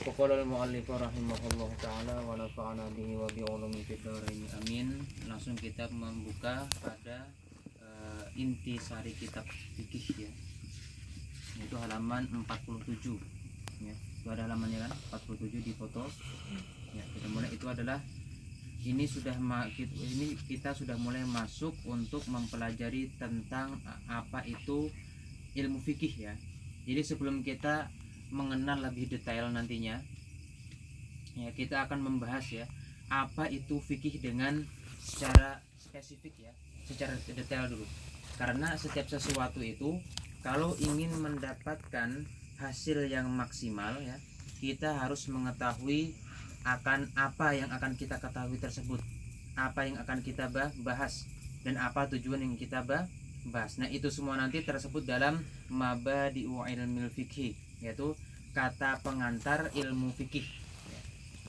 Qala al-mu'allif rahimahullah ta'ala wa nafa'ana bihi wa bi ulumi fid dharain amin. Langsung kita membuka pada inti sari kitab fikih ya. Itu halaman 47 ya. Itu ada halamannya kan? 47 di foto. Ya, kita mulai. Itu adalah ini kita sudah mulai masuk untuk mempelajari tentang apa itu ilmu fikih ya. Jadi sebelum kita mengenal lebih detail nantinya ya, kita akan membahas ya apa itu fikih dengan secara spesifik ya, secara detail dulu. Karena setiap sesuatu itu kalau ingin mendapatkan hasil yang maksimal ya, kita harus mengetahui akan apa yang akan kita ketahui tersebut, apa yang akan kita bahas, dan apa tujuan yang kita bahas. Nah, itu semua nanti tersebut dalam mabadi'u ilmil fikih, yaitu kata pengantar ilmu fikih.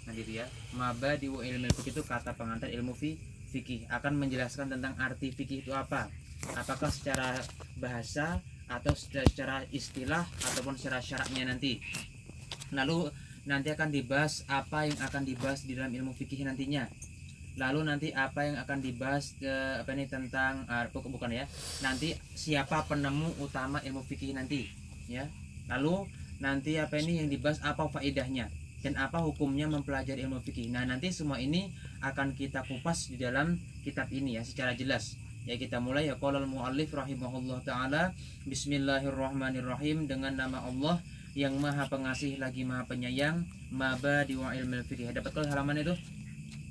Nah, gitu ya. Mabadi'u ilmil fikih itu kata pengantar ilmu fikih, akan menjelaskan tentang arti fikih itu apa. Apakah secara bahasa atau secara istilah ataupun secara syaratnya nanti. Lalu nanti akan dibahas apa yang akan dibahas di dalam ilmu fikih nantinya. Lalu nanti apa yang akan dibahas tentang bukan ya. Nanti siapa penemu utama ilmu fikih nanti, ya. Lalu nanti yang dibahas apa faedahnya dan apa hukumnya mempelajari ilmu fikih. Nah, nanti semua ini akan kita kupas di dalam kitab ini ya secara jelas. Ya, kita mulai ya. Qala al-mu'allif rahimahullah taala, bismillahirrahmanirrahim, dengan nama Allah yang maha pengasih lagi maha penyayang. Mabadi'u ilmil fikih. Dapat kalau halaman itu?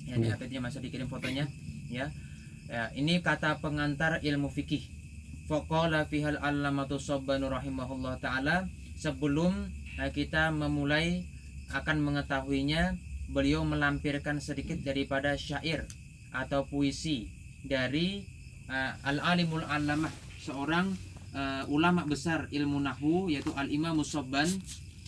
Ya, di HP-nya masih dikirim fotonya ya. Ya, ini kata pengantar ilmu fikih. Faqala fihal allamatu Sabbanu rahimahullah taala. Sebelum kita memulai akan mengetahuinya, beliau melampirkan sedikit daripada syair atau puisi dari al-alimul allamah, seorang ulama besar ilmu nahwu, yaitu al-Imam Sabban.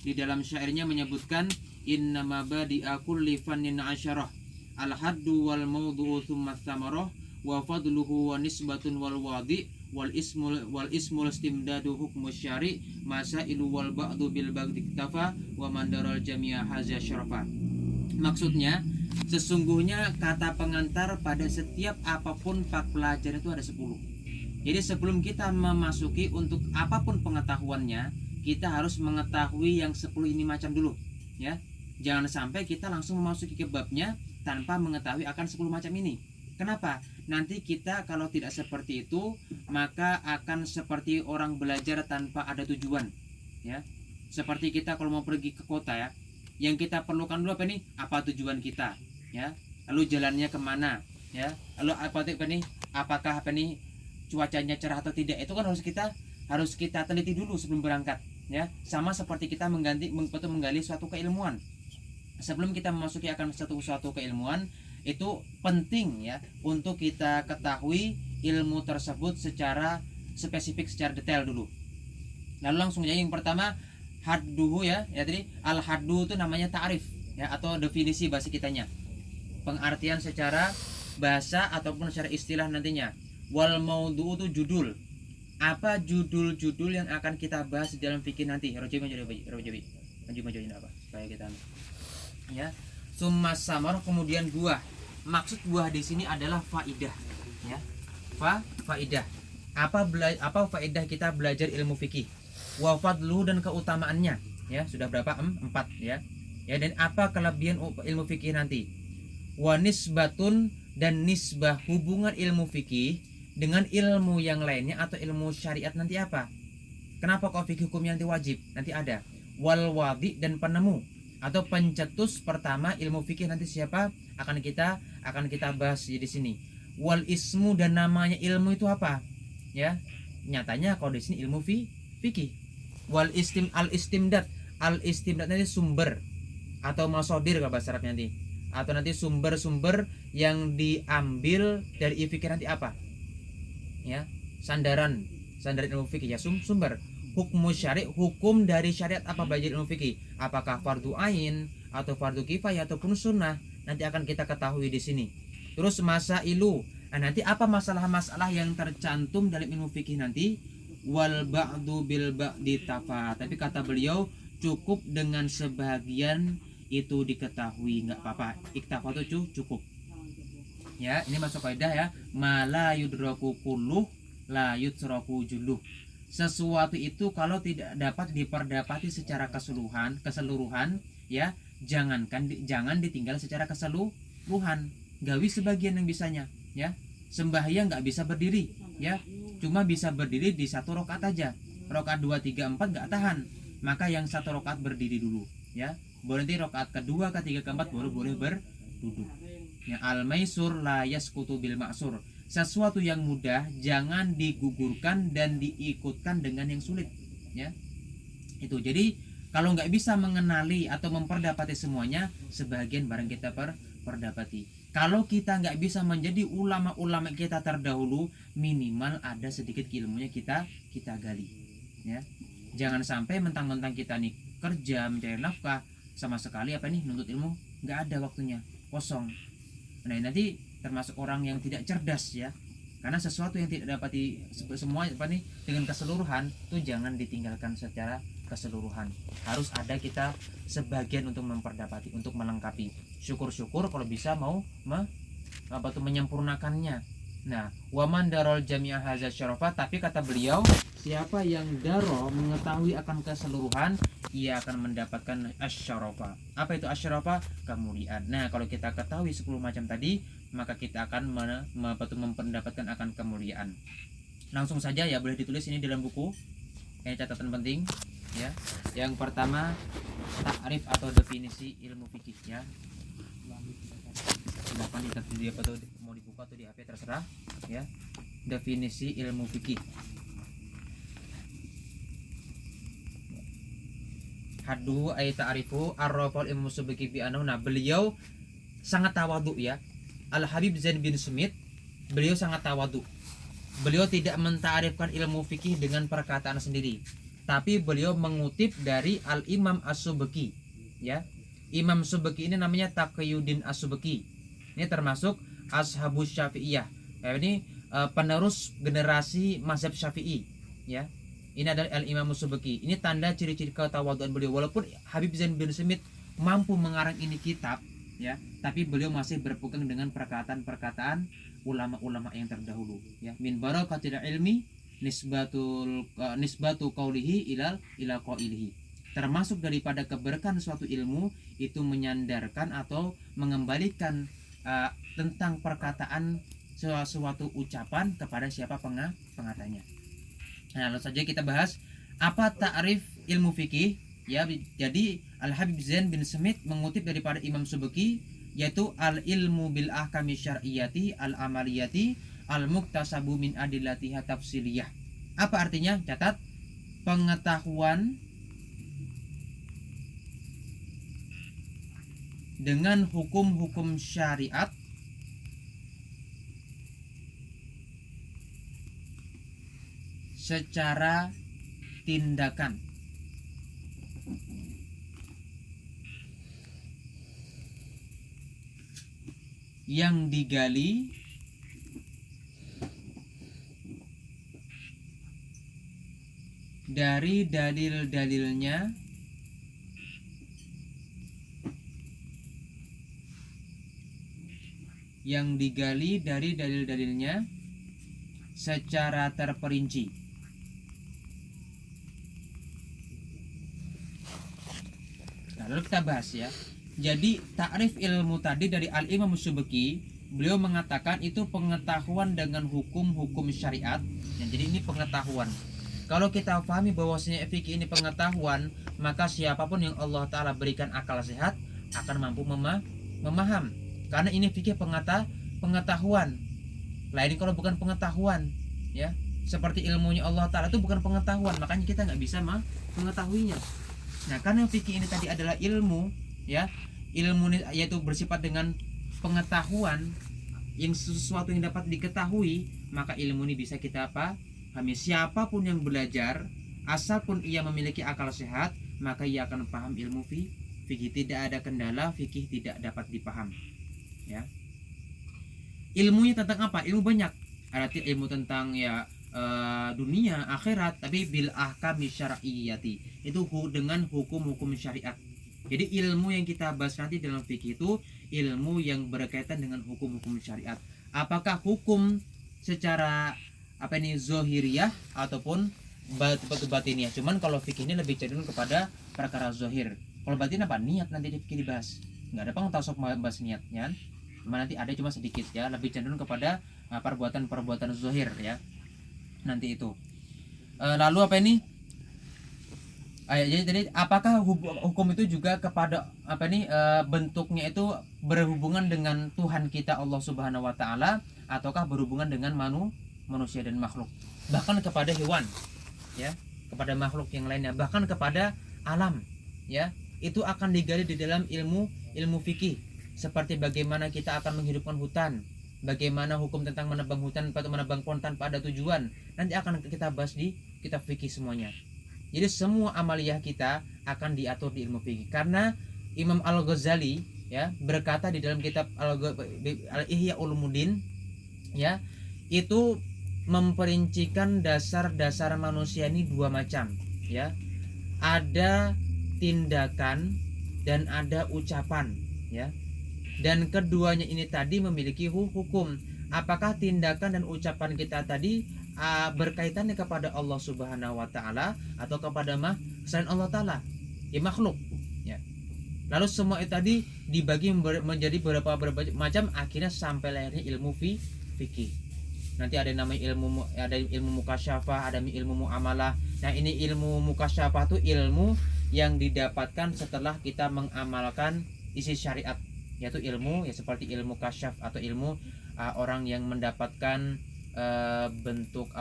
Di dalam syairnya menyebutkan inna mabadi'a kulli fannin asyarah al-haddu wal mawdu'u thumma tsamarah wa fadluhu wa nisbatun wal wadi wal ismul istimdadu hukmu syari masailu wal ba'du bil bagdi kitafa wa mandaral jami'a haza syarafa. Maksudnya, sesungguhnya kata pengantar pada setiap apapun pelajaran itu ada 10. Jadi sebelum kita memasuki untuk apapun pengetahuannya, kita harus mengetahui yang 10 ini macam dulu ya. Jangan sampai kita langsung memasuki ke babnya tanpa mengetahui akan 10 macam ini. Kenapa? Nanti kita kalau tidak seperti itu, maka akan seperti orang belajar tanpa ada tujuan ya. Seperti kita kalau mau pergi ke kota ya, yang kita perlukan dulu apa tujuan kita ya, lalu jalannya kemana ya, lalu apakah cuacanya cerah atau tidak, itu kan harus kita teliti dulu sebelum berangkat ya. Sama seperti kita menggali suatu keilmuan. Sebelum kita memasuki akan suatu keilmuan, itu penting ya untuk kita ketahui ilmu tersebut secara spesifik, secara detail dulu. Lalu langsung aja yang pertama, hadduhu ya tadi al-haddu itu namanya ta'rif ya, atau definisi bahasa kitanya, pengertian secara bahasa ataupun secara istilah nantinya. Wal maudu'u itu judul, apa judul-judul yang akan kita bahas di dalam fikih nanti. Maju apa supaya kita ya. Summa samar, kemudian buah. Maksud buah di sini adalah faidah ya. Faidah. Apa faidah kita belajar ilmu fikih? Wa fadlu, dan keutamaannya ya. Sudah berapa? 4 ya. Ya, dan apa kelebihan ilmu fikih nanti? Wa nisbatun, dan nisbah, hubungan ilmu fikih dengan ilmu yang lainnya atau ilmu syariat nanti apa? Kenapa kok fikih hukumnya nanti wajib? Nanti ada. Wal wadi, dan penemu atau pencetus pertama ilmu fikih nanti siapa? Akan kita bahas di sini. Wal ismu, dan namanya ilmu itu apa? Ya. Nyatanya kalau di sini ilmu fikih. Wal istimdad nanti sumber atau masodir kalau bahasa Arabnya nanti. Atau nanti sumber-sumber yang diambil dari fikih nanti apa? Ya, sandaran ilmu fikih ya, sumber. Hukmu syari, hukum dari syariat apa belajar ilmu fikih? Apakah fardu ain atau fardu kifayah ataupun sunnah? Nanti akan kita ketahui di sini. Terus masailu, nanti apa masalah-masalah yang tercantum dalam ilmu fikih nanti? Wal ba'du bil ba'di tafa. Tapi kata beliau, cukup dengan sebagian itu diketahui, nggak apa-apa. Iktafa itu cukup. Ya, ini masuk kaidah ya. Mala yudraku kulluh la yutraku juluh. Sesuatu itu kalau tidak dapat diperdapati secara keseluruhan ya, jangan ditinggal secara keseluruhan. Gawi sebagian yang bisanya ya. Sembahyang nggak bisa berdiri ya, cuma bisa berdiri di satu rakaat aja. Rakaat 2, 3, 4 nggak tahan, maka yang satu rakaat berdiri dulu ya. Berhenti rakaat kedua, ketiga, keempat baru boleh berduduk. Ya, al-maisur la yasqutu bil ma'sur. Sesuatu yang mudah jangan digugurkan dan diikutkan dengan yang sulit ya. Itu jadi kalau nggak bisa mengenali atau memperdapati semuanya, sebagian barang kita perdapati. Kalau kita nggak bisa menjadi ulama-ulama kita terdahulu, minimal ada sedikit ilmunya kita gali ya. Jangan sampai mentang-mentang kita nih kerja mencari nafkah, sama sekali nuntut ilmu nggak ada waktunya, kosong. Nah nanti termasuk orang yang tidak cerdas ya, karena sesuatu yang tidak dapati semua dengan keseluruhan itu jangan ditinggalkan secara keseluruhan. Harus ada kita sebagian untuk memperdapati, untuk melengkapi. Syukur-syukur kalau bisa mau menyempurnakannya. Nah, waman darol jami'ah hadza syarafa, tapi kata beliau, siapa yang daro mengetahui akan keseluruhan, ia akan mendapatkan asyarafa. Apa itu asyarafa? Kemuliaan. Nah, kalau kita ketahui 10 macam tadi, maka kita akan mendapatkan akan kemuliaan. Langsung saja ya, boleh ditulis ini dalam buku. Ini catatan penting ya. Yang pertama, ta'rif atau definisi ilmu fikih ya. Silakan di apa tuh, mau dibuka atau di HP terserah ya. Definisi ilmu fikih. Haddu ay ta'rifu ar-rafal ilmu subiki bi anhu. Nah, beliau sangat tawadhu ya. Al-Habib Zain bin Smith, beliau sangat tawadhu. Beliau tidak mentarifkan ilmu fikih dengan perkataan sendiri, tapi beliau mengutip dari Al-Imam As-Subki ya. Imam Subki ini namanya Taqiyuddin As-Subki. Ini termasuk Ashabus Syafi'iyah. Ini penerus generasi mazhab Syafi'i ya. Ini adalah Al-Imam As-Subki. Ini tanda ciri-ciri ketawaduan beliau. Walaupun Habib Zain bin Smith mampu mengarang ini kitab ya, tapi beliau masih berpegang dengan perkataan-perkataan ulama-ulama yang terdahulu ya. Min barakatil ilmi nisbatu qaulihi ila qailihi. Termasuk daripada keberkahan suatu ilmu itu menyandarkan atau mengembalikan tentang perkataan suatu ucapan kepada siapa pengatanya. Nah, lalu saja kita bahas apa ta'rif ilmu fikih ya. Jadi Al-Habib Zain bin Smith mengutip daripada Imam Subki, yaitu al-ilmu bil ahkami syar'iyyati al-amaliyati al-muktasabu min adillatiha tafsiliyah. Apa artinya? Catat, pengetahuan dengan hukum-hukum syariat secara tindakan yang digali dari dalil-dalilnya secara terperinci. Nah, lalu kita bahas ya. Jadi ta'rif ilmu tadi dari Al-Imam Subki, beliau mengatakan itu pengetahuan dengan hukum-hukum syariat. Nah, jadi ini pengetahuan. Kalau kita pahami bahwasanya fikih ini pengetahuan, maka siapapun yang Allah Ta'ala berikan akal sehat akan mampu memaham. Karena ini fikih pengetahuan. Lain kalau bukan pengetahuan ya. Seperti ilmunya Allah Ta'ala itu bukan pengetahuan, makanya kita nggak bisa mengetahuinya. Nah, karena fikih ini tadi adalah ilmu ya, ilmu yaitu bersifat dengan pengetahuan, yang sesuatu yang dapat diketahui, maka ilmu ini bisa kita pahami. Siapapun yang belajar, asalpun ia memiliki akal sehat, maka ia akan paham ilmu fikih. Tidak ada kendala fikih tidak dapat dipaham ya. Ilmunya tentang apa? Ilmu banyak. Ada ilmu tentang ya dunia akhirat, tapi bil ahkami syar'iyyati, itu dengan hukum-hukum syariat. Jadi ilmu yang kita bahas nanti dalam fikih itu ilmu yang berkaitan dengan hukum-hukum syariat. Apakah hukum secara zohiriyah ataupun batiniyah. Cuman kalau fikih ini lebih cenderung kepada perkara zohir. Kalau batin apa? Niat nanti dibahas. Nggak ada tasawuf bahas niatnya. Nanti ada cuma sedikit ya, lebih cenderung kepada perbuatan-perbuatan zohir ya. Nanti itu. Lalu jadi apakah hukum itu juga kepada bentuknya itu berhubungan dengan Tuhan kita Allah Subhanahu wa taala ataukah berhubungan dengan manusia dan makhluk, bahkan kepada hewan ya, kepada makhluk yang lainnya, bahkan kepada alam ya. Itu akan digali di dalam ilmu fikih, seperti bagaimana kita akan menghidupkan hutan, bagaimana hukum tentang menebang hutan atau menebang pohon tanpa ada tujuan, nanti akan kita bahas di kitab fikih semuanya. Jadi semua amaliyah kita akan diatur di ilmu fikih, karena Imam Al-Ghazali ya berkata di dalam kitab Al-Ihya Ulumuddin ya, itu memperincikan dasar-dasar manusia ini dua macam ya. Ada tindakan dan ada ucapan ya. Dan keduanya ini tadi memiliki hukum. Apakah tindakan dan ucapan kita tadi berkaitannya kepada Allah Subhanahu wa taala atau kepada selain Allah taala? Ya makhluk ya. Lalu semua itu tadi dibagi menjadi beberapa macam, akhirnya sampai lahirnya ilmu fikih. Nanti ada namanya ilmu mukasyafah, ada ilmu muamalah. Nah, ini ilmu mukasyafah itu ilmu yang didapatkan setelah kita mengamalkan isi syariat, yaitu ilmu ya seperti ilmu kasyaf atau ilmu orang yang mendapatkan bentuk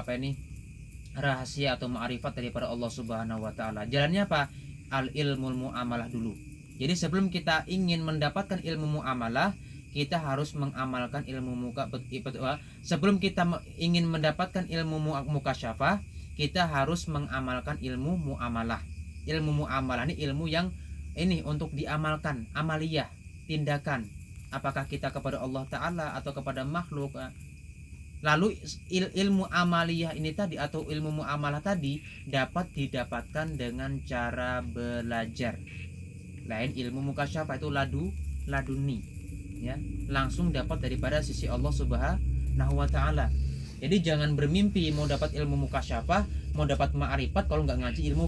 rahasia atau ma'rifat daripada Allah Subhanahu wa taala. Jalannya apa? Al ilmul muamalah dulu. Jadi sebelum kita ingin mendapatkan ilmu muamalah, kita harus mengamalkan ilmu sebelum kita ingin mendapatkan ilmu mukasyafah, kita harus mengamalkan ilmu muamalah. Ilmu muamalah ini ilmu yang untuk diamalkan, amaliyah, tindakan. Apakah kita kepada Allah Ta'ala atau kepada makhluk. Lalu ilmu amaliyah ini tadi atau ilmu muamalah tadi dapat didapatkan dengan cara belajar. Lain ilmu mukasyafah itu laduni ya, langsung dapat daripada sisi Allah Subhanahu wa taala. Jadi jangan bermimpi mau dapat ilmu mukasyafah, mau dapat ma'rifat kalau nggak ngaji ilmu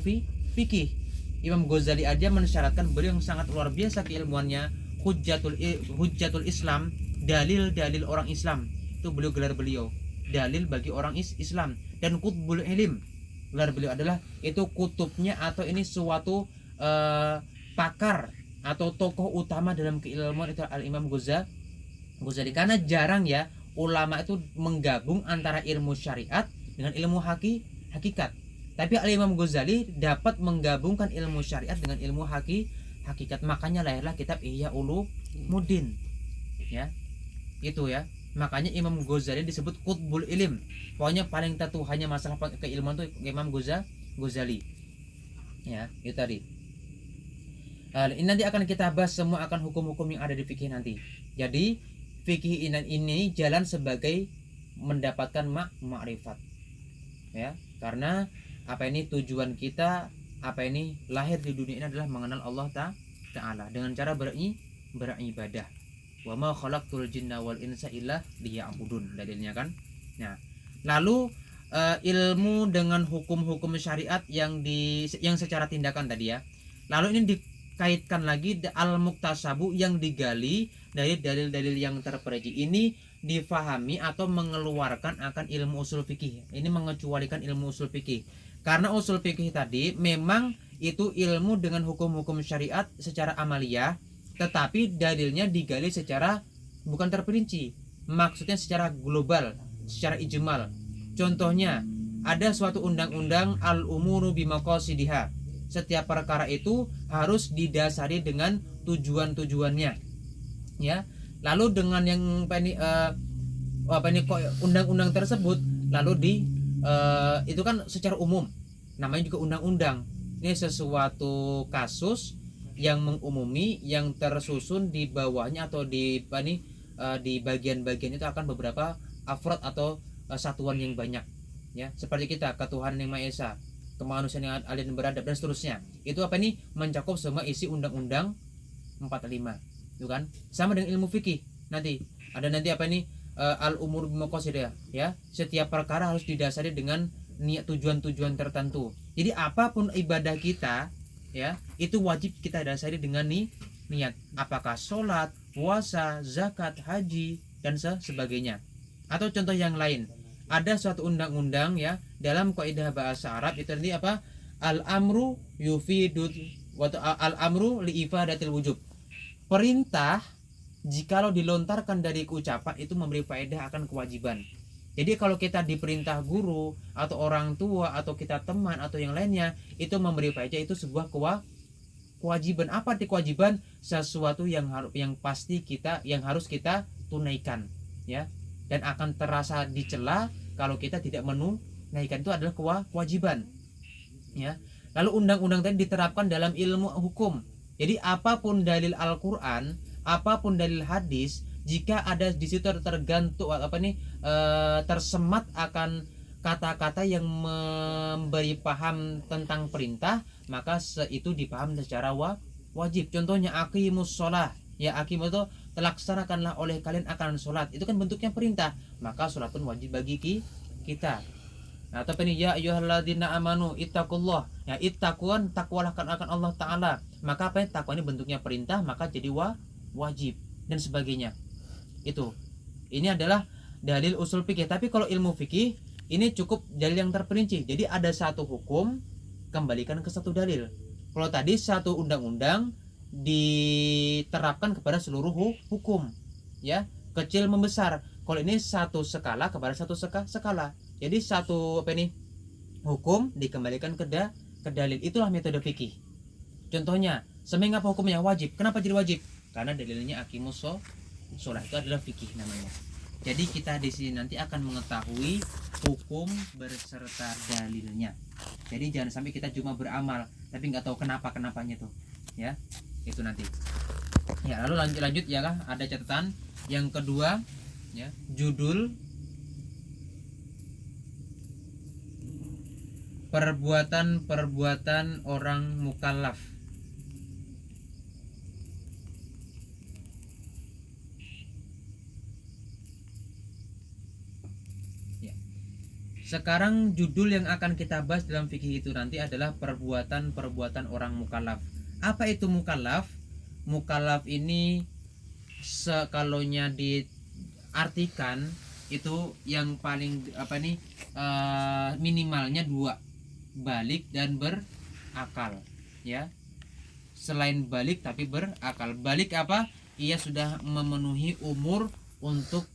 fikih. Imam Ghazali aja mensyaratkan, beliau yang sangat luar biasa keilmuannya, hujjatul Islam, dalil orang Islam. Itu gelar beliau, dalil bagi orang Islam. Dan qutbul ilm, gelar beliau adalah itu kutubnya atau ini suatu pakar atau tokoh utama dalam keilmuan itu Al-Imam Ghazali. Karena jarang ya ulama itu menggabung antara ilmu syariat dengan ilmu hakikat. Tapi Al-Imam Ghazali dapat menggabungkan ilmu syariat dengan ilmu hakikat. Makanya lahirlah kitab Ihya Ulumuddin ya. Itu ya. Makanya Imam Ghazali disebut qutbul ilm. Pokoknya paling tahu hanya masalah keilmuan itu Imam Ghazali. Ya, itu tadi. Ini nanti akan kita bahas semua akan hukum-hukum yang ada di fikih nanti. Jadi fikih ini jalan sebagai mendapatkan ma'rifat ya, karena tujuan kita lahir di dunia ini adalah mengenal Allah Ta'ala dengan cara beribadah. Wa ma khalaqtul jinna wal insa illa liya'budun, dalilnya kan. Nah, lalu ilmu dengan hukum-hukum syariat yang secara tindakan tadi ya. Lalu ini dikaitkan lagi al-muktasabu yang digali dari dalil-dalil yang terperinci. Ini difahami atau mengeluarkan akan ilmu usul fikih. Ini mengecualikan ilmu usul fikih. Karena usul fikih tadi memang itu ilmu dengan hukum-hukum syariat secara amaliyah, tetapi dalilnya digali secara bukan terperinci. Maksudnya secara global, secara ijmal. Contohnya, ada suatu undang-undang al-umuru bimaqasidiha. Setiap perkara itu harus didasari dengan tujuan-tujuannya ya. Lalu dengan yang undang-undang tersebut lalu itu kan secara umum, namanya juga undang-undang. Ini sesuatu kasus yang mengumumi, yang tersusun di bawahnya atau di bagian-bagian itu akan beberapa afrod atau satuan yang banyak. ya, seperti kita ketuhanan yang Maha Esa, kemanusiaan yang adil dan beradab dan seterusnya. Itu apa nih? Mencakup semua isi undang-undang 45. Itu kan? Sama dengan ilmu fikih. Nanti ada nanti apa nih? Al umur bimaqasidiha, ya. Setiap perkara harus didasari dengan niat tujuan-tujuan tertentu. Jadi apapun ibadah kita, ya, itu wajib kita dasari dengan niat. Apakah sholat, puasa, zakat, haji dan sebagainya. Atau contoh yang lain, ada suatu undang-undang, ya, dalam kaidah bahasa Arab itu nanti apa? Al-amru yufidul al-amru liifadatil wujub. Perintah jikalau dilontarkan dari ucapan itu memberi faedah akan kewajiban. Jadi kalau kita diperintah guru atau orang tua atau kita teman atau yang lainnya, itu memberi faedah, itu sebuah kewajiban. Apa arti kewajiban? Sesuatu yang pasti kita, yang harus kita tunaikan, ya, dan akan terasa dicela kalau kita tidak menunaikan. Itu adalah kewajiban, ya. Lalu undang-undang tadi diterapkan dalam ilmu hukum. Jadi apapun dalil Al-Qur'an, apapun dalil hadis, jika ada di situ tergantung tersemat akan kata-kata yang memberi paham tentang perintah, maka itu dipaham secara wajib. Contohnya aqimus sholah, ya, aqimus itu terlaksanakanlah oleh kalian akan sholat, itu kan bentuknya perintah, maka sholat pun wajib bagi kita. Nah, tapi ini ya ayyuhalladzina amanu ittaqullah, ya, ittaqun, takwalah akan Allah Ta'ala. Maka apa ya? Takwa ini bentuknya perintah, maka jadi wajib dan sebagainya. Itu. Ini adalah dalil usul fikih. Tapi kalau ilmu fikih ini cukup dalil yang terperinci. Jadi ada satu hukum, kembalikan ke satu dalil. Kalau tadi satu undang-undang diterapkan kepada seluruh hukum, ya, kecil membesar. Kalau ini satu skala kepada satu skala. Jadi satu hukum dikembalikan ke dalil. Itulah metode fikih. Contohnya, seming apa hukumnya? Wajib. Kenapa jadi wajib? Karena dalilnya aqimus sholat, itu adalah fikih namanya. Jadi kita di sini nanti akan mengetahui hukum berserta dalilnya. Jadi jangan sampai kita cuma beramal tapi nggak tahu kenapanya tuh, ya. Itu nanti. Ya, lalu lanjut ya lah, ada catatan yang kedua, ya, judul perbuatan orang mukallaf. Ya. Sekarang judul yang akan kita bahas dalam fikih itu nanti adalah perbuatan orang mukallaf. Apa itu mukallaf? Mukallaf ini sekalonya diartikan itu yang paling minimalnya 2, balik dan berakal, ya. Selain balik tapi berakal. Balik apa? Ia sudah memenuhi umur untuk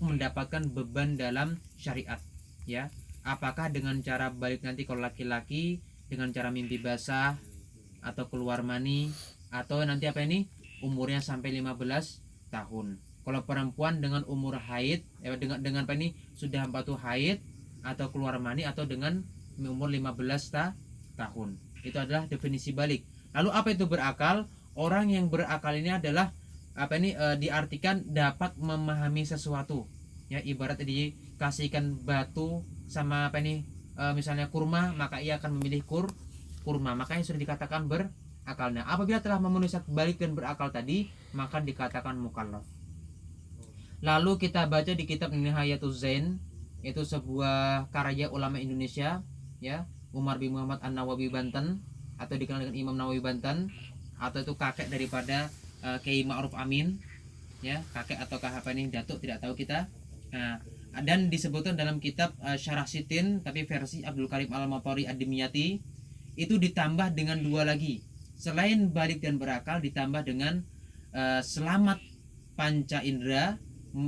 mendapatkan beban dalam syariat, ya. Apakah dengan cara balik nanti kalau laki-laki dengan cara mimpi basah atau keluar mani, atau nanti umurnya sampai 15 tahun. Kalau perempuan dengan umur haid, dengan sudah 40 haid atau keluar mani, atau dengan umur 15 tahun. Itu adalah definisi balik. Lalu apa itu berakal? Orang yang berakal ini adalah diartikan dapat memahami sesuatu, ya. Ibarat dikasihkan batu sama misalnya kurma, maka ia akan memilih kurma, makanya sudah dikatakan berakal. Nah, apabila telah memenuhi syarat balik dan berakal tadi, maka dikatakan mukallaf. Lalu kita baca di kitab Nihayatuz Zain, itu sebuah karya ulama Indonesia, ya, Umar bin Muhammad An-Nawawi Banten, atau dikenal dengan Imam Nawawi Banten, atau itu kakek daripada Kiai Ma'ruf Amin, ya, kakek ataukah datuk, tidak tahu kita. Nah, dan disebutkan dalam kitab Syarah Sitin, tapi versi Abdul Karim Al-Mapari Ad-Dimyati, itu ditambah dengan 2 lagi. Selain balik dan berakal, ditambah dengan selamat panca indera,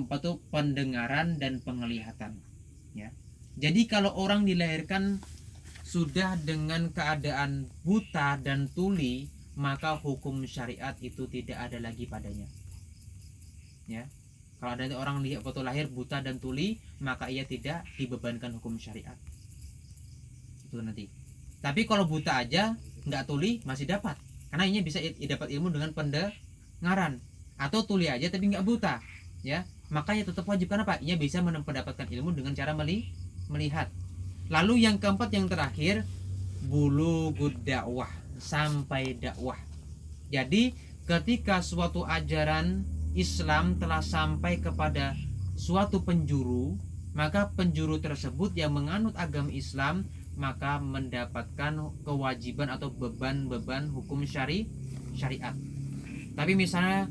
atau pendengaran dan penglihatan, ya. Jadi kalau orang dilahirkan sudah dengan keadaan buta dan tuli, maka hukum syariat itu tidak ada lagi padanya, ya. Kalau ada orang lihat foto lahir buta dan tuli, maka ia tidak dibebankan hukum syariat. Itu nanti. Tapi kalau buta aja nggak tuli masih dapat, karena ini bisa dapat ilmu dengan pendengaran. Atau tuli aja tapi nggak buta, ya, maka ya tetap wajib. Karena apa? Ia bisa mendapatkan ilmu dengan cara melihat. Lalu yang keempat, yang terakhir, bulughud dakwah, sampai dakwah. Jadi ketika suatu ajaran Islam telah sampai kepada suatu penjuru, maka penjuru tersebut yang menganut agama Islam maka mendapatkan kewajiban atau beban-beban hukum syariat. Tapi misalnya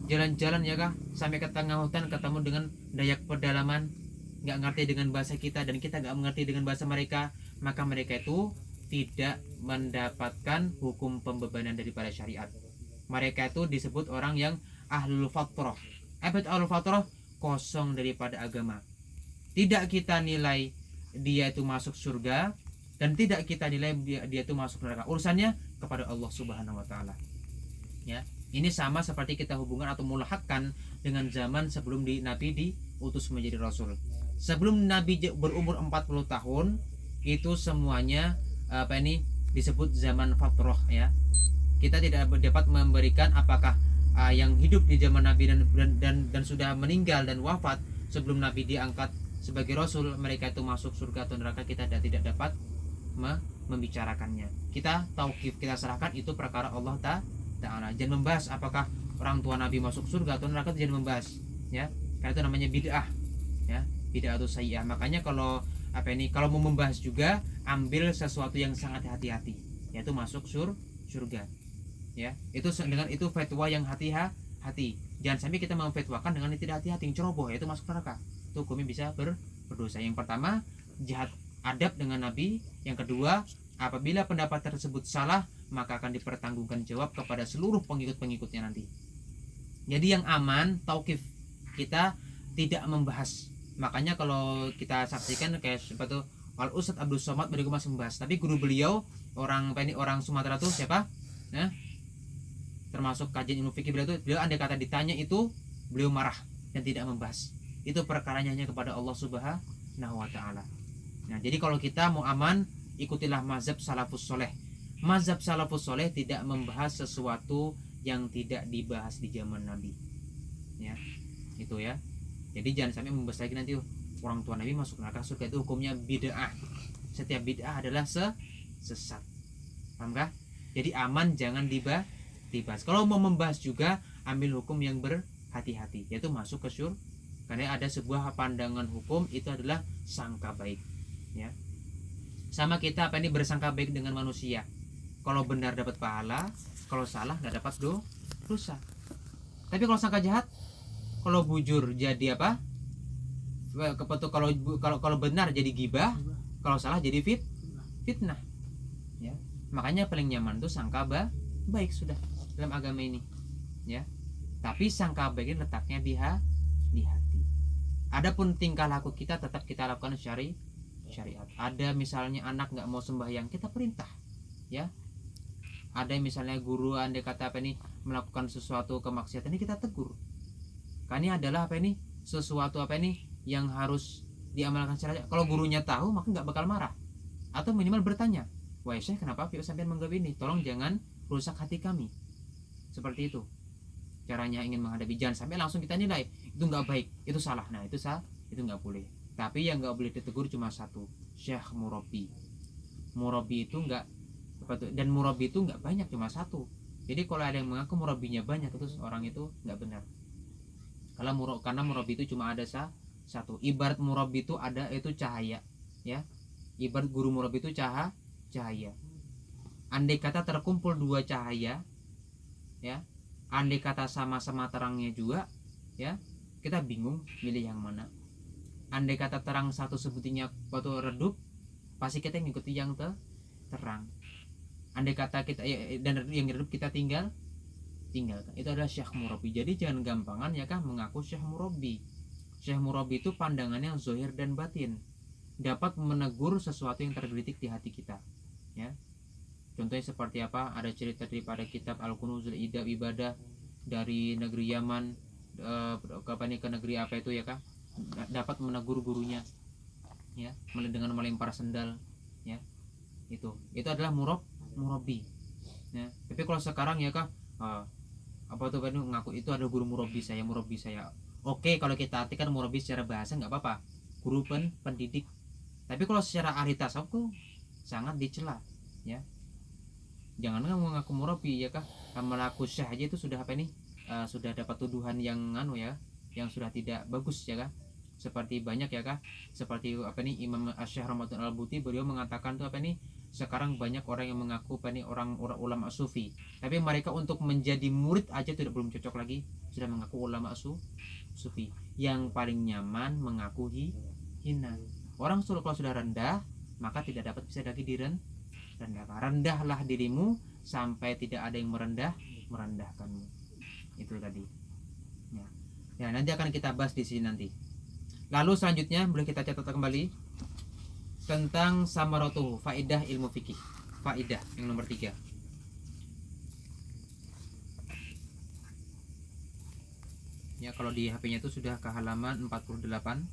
jalan-jalan ya kah, sampai ke tengah hutan ketemu dengan Dayak pedalaman, nggak ngerti dengan bahasa kita dan kita nggak mengerti dengan bahasa mereka, maka mereka itu tidak mendapatkan hukum pembebanan daripada syariat. Mereka itu disebut orang yang ahlul fatrah. Apa itu ahlul fatrah? Kosong daripada agama. Tidak kita nilai dia itu masuk surga dan tidak kita nilai dia itu masuk neraka. Urusannya kepada Allah Subhanahu wa taala. Ya. Ini sama seperti kita hubungan atau mulahakkan dengan zaman sebelum Nabi diutus menjadi rasul. Sebelum Nabi berumur 40 tahun, itu semuanya disebut zaman fatrah ya. Kita tidak dapat memberikan apakah yang hidup di zaman Nabi dan sudah meninggal dan wafat sebelum Nabi diangkat sebagai rasul, mereka itu masuk surga atau neraka, kita tidak dapat membicarakannya. Kita tauqif, kita serahkan itu perkara Allah Ta'ala. Jangan membahas apakah orang tua Nabi masuk surga atau neraka, jangan membahas ya, karena itu namanya bid'ah ya, bid'ah atau sayyi'ah. Makanya kalau kalau mau membahas juga, ambil sesuatu yang sangat hati-hati, yaitu masuk surga ya. Itu dengan itu fatwa yang hati-hati. Jangan sampai kita memfatwakan dengan yang tidak hati-hati, yang ceroboh, yaitu masuk neraka. Itu hukumnya bisa berdosa. Yang pertama, jahat adab dengan Nabi. Yang kedua, apabila pendapat tersebut salah, maka akan dipertanggungan jawab kepada seluruh pengikut-pengikutnya nanti. Jadi yang aman, tauqif, kita tidak membahas. Makanya kalau kita saksikan kayak seperti Al Ustadz Abdul Somad beliau masih membahas, tapi guru beliau orang Sumatera tuh siapa? Nah, termasuk kajian ilmu fikih beliau andai kata ditanya itu beliau marah dan tidak membahas. Itu perkaranya hanya kepada Allah Subhanahu wa taala. Nah, jadi kalau kita mau aman, ikutilah mazhab salafus soleh. Mazhab salafus soleh tidak membahas sesuatu yang tidak dibahas di zaman Nabi. Ya, itu ya. Jadi jangan sampai membahas lagi nanti orang tua Nabi masuk neraka surga, itu hukumnya bid'ah. Setiap bid'ah adalah sesat. Paham kah? Jadi aman, jangan dibahas. Kalau mau membahas juga, ambil hukum yang berhati-hati, yaitu masuk ke syurga. Karena ada sebuah pandangan hukum itu adalah sangka baik ya. Sama kita bersangka baik dengan manusia. Kalau benar dapat pahala, kalau salah nggak dapat dosa. Tapi kalau sangka jahat, kalau bujur jadi apa? Kalau benar jadi gibah, kalau salah jadi fitnah. Ya. Makanya paling nyaman tuh sangka baik sudah dalam agama ini. Ya. Tapi sangka baik ini letaknya di hati. Adapun tingkah laku kita tetap kita lakukan syariat. Ada misalnya anak nggak mau sembahyang, kita perintah. Ya. Ada misalnya guru andai kata melakukan sesuatu kemaksiatan, ini kita tegur. Karena ini adalah sesuatu yang harus diamalkan secara. Kalau gurunya tahu maka nggak bakal marah, atau minimal bertanya, wah Syekh kenapa sampai mengganggu ini, tolong jangan rusak hati kami. Seperti itu caranya ingin menghadapi. Jangan sampai langsung kita nilai itu nggak baik, itu salah. Nah itu nggak boleh. Tapi yang nggak boleh ditegur cuma satu, syekh murabi itu nggak, dan murabi itu nggak banyak, cuma satu. Jadi kalau ada yang mengaku murabinya banyak, itu orang itu nggak benar. Karena murabi itu cuma ada satu. Ibarat murabi itu ada, itu cahaya ya. Ibarat guru murabi itu cahaya. Andai kata terkumpul dua cahaya ya, andai kata sama-sama terangnya juga ya, kita bingung milih yang mana. Andai kata terang satu sebutinya waktu redup, pasti kita mengikuti yang terang. Andai kata kita dan yang redup kita tinggalkan. Itu adalah syekh murabi. Jadi jangan gampangan ya kan mengaku syekh murabi. Syekh murabi itu pandangannya zahir dan batin, dapat menegur sesuatu yang tergelitik di hati kita ya. Contohnya seperti apa? Ada cerita daripada kitab Al-Kunuzul Ibadah dari negeri Yaman ke negeri apa itu ya kak, dapat menegur gurunya ya, dengan melempar sendal ya. Itu adalah murabi ya. Tapi kalau sekarang ya kak, apa tuh ngaku itu ada guru murabi saya, Oke, kalau kita artikan murabi secara bahasa nggak apa-apa, guru pendidik. Tapi kalau secara ahli tasawuf tuh sangat dicela, ya. Jangan mengaku murabi ya kah, melaku syekh aja itu sudah apa ini, sudah dapat tuduhan yang ya, yang sudah tidak bagus ya kah. Seperti banyak ya kah, seperti apa nih Imam Syekh Ramadan Al-Buti, beliau mengatakan tuh apa nih, sekarang banyak orang yang mengaku apa nih orang ulama sufi, tapi mereka untuk menjadi murid aja tidak belum cocok lagi sudah mengaku ulama sufi. Yang paling nyaman mengaku hina. Orang kalau sudah rendah maka tidak dapat bisa lagi direndahkan. Rendahlah dirimu sampai tidak ada yang merendahkanmu. Itu tadi. Ya, nanti akan kita bahas di sini nanti. Lalu selanjutnya boleh kita catat kembali tentang samaratuhu, faidah ilmu fikih. Faidah yang nomor 3. Ya, kalau di HP-nya itu sudah ke halaman 48.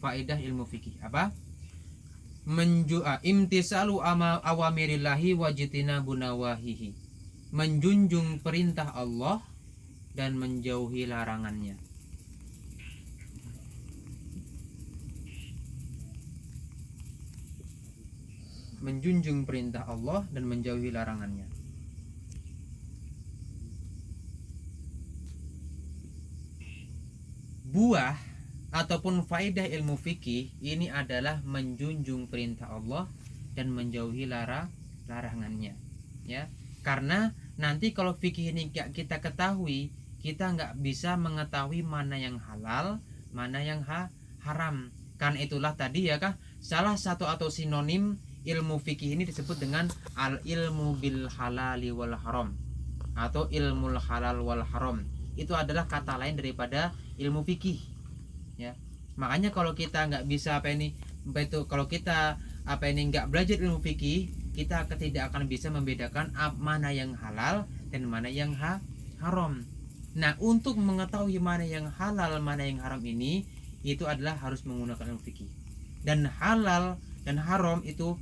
Faidah ilmu fikih apa? Imtisalu awamirillahi wajtinabun nawahihi. Menjunjung perintah Allah dan menjauhi larangannya. Menjunjung perintah Allah dan menjauhi larangannya. Buah ataupun faedah ilmu fikih ini adalah menjunjung perintah Allah dan menjauhi larangannya, ya. Karena nanti kalau fikih ini gak kita ketahui, kita nggak bisa mengetahui mana yang halal, mana yang haram. Karena itulah tadi ya kah, salah satu atau sinonim ilmu fikih ini disebut dengan al ilmu bil halali wal haram atau ilmul halal wal haram. Itu adalah kata lain daripada ilmu fikih, ya. Makanya kalau kita nggak bisa kalau kita nggak belajar ilmu fikih, kita tidak akan bisa membedakan mana yang halal dan mana yang haram. Nah, untuk mengetahui mana yang halal mana yang haram ini, itu adalah harus menggunakan ilmu fikih. Dan halal dan haram itu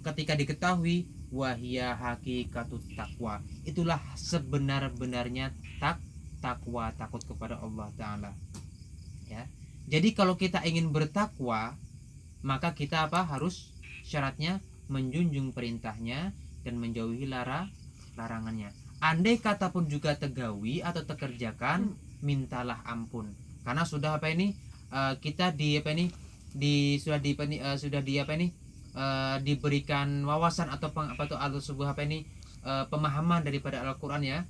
ketika diketahui, wahia hakikatut takwa, itulah sebenar-benarnya takwa, takut kepada Allah Ta'ala, ya. Jadi kalau kita ingin bertakwa, maka kita harus syaratnya menjunjung perintahnya dan menjauhi larangannya. Andai kata pun juga tegawi atau tekerjakan, mintalah ampun. Karena sudah kita diberikan wawasan atau sebuah pemahaman daripada Al-Qur'an, ya.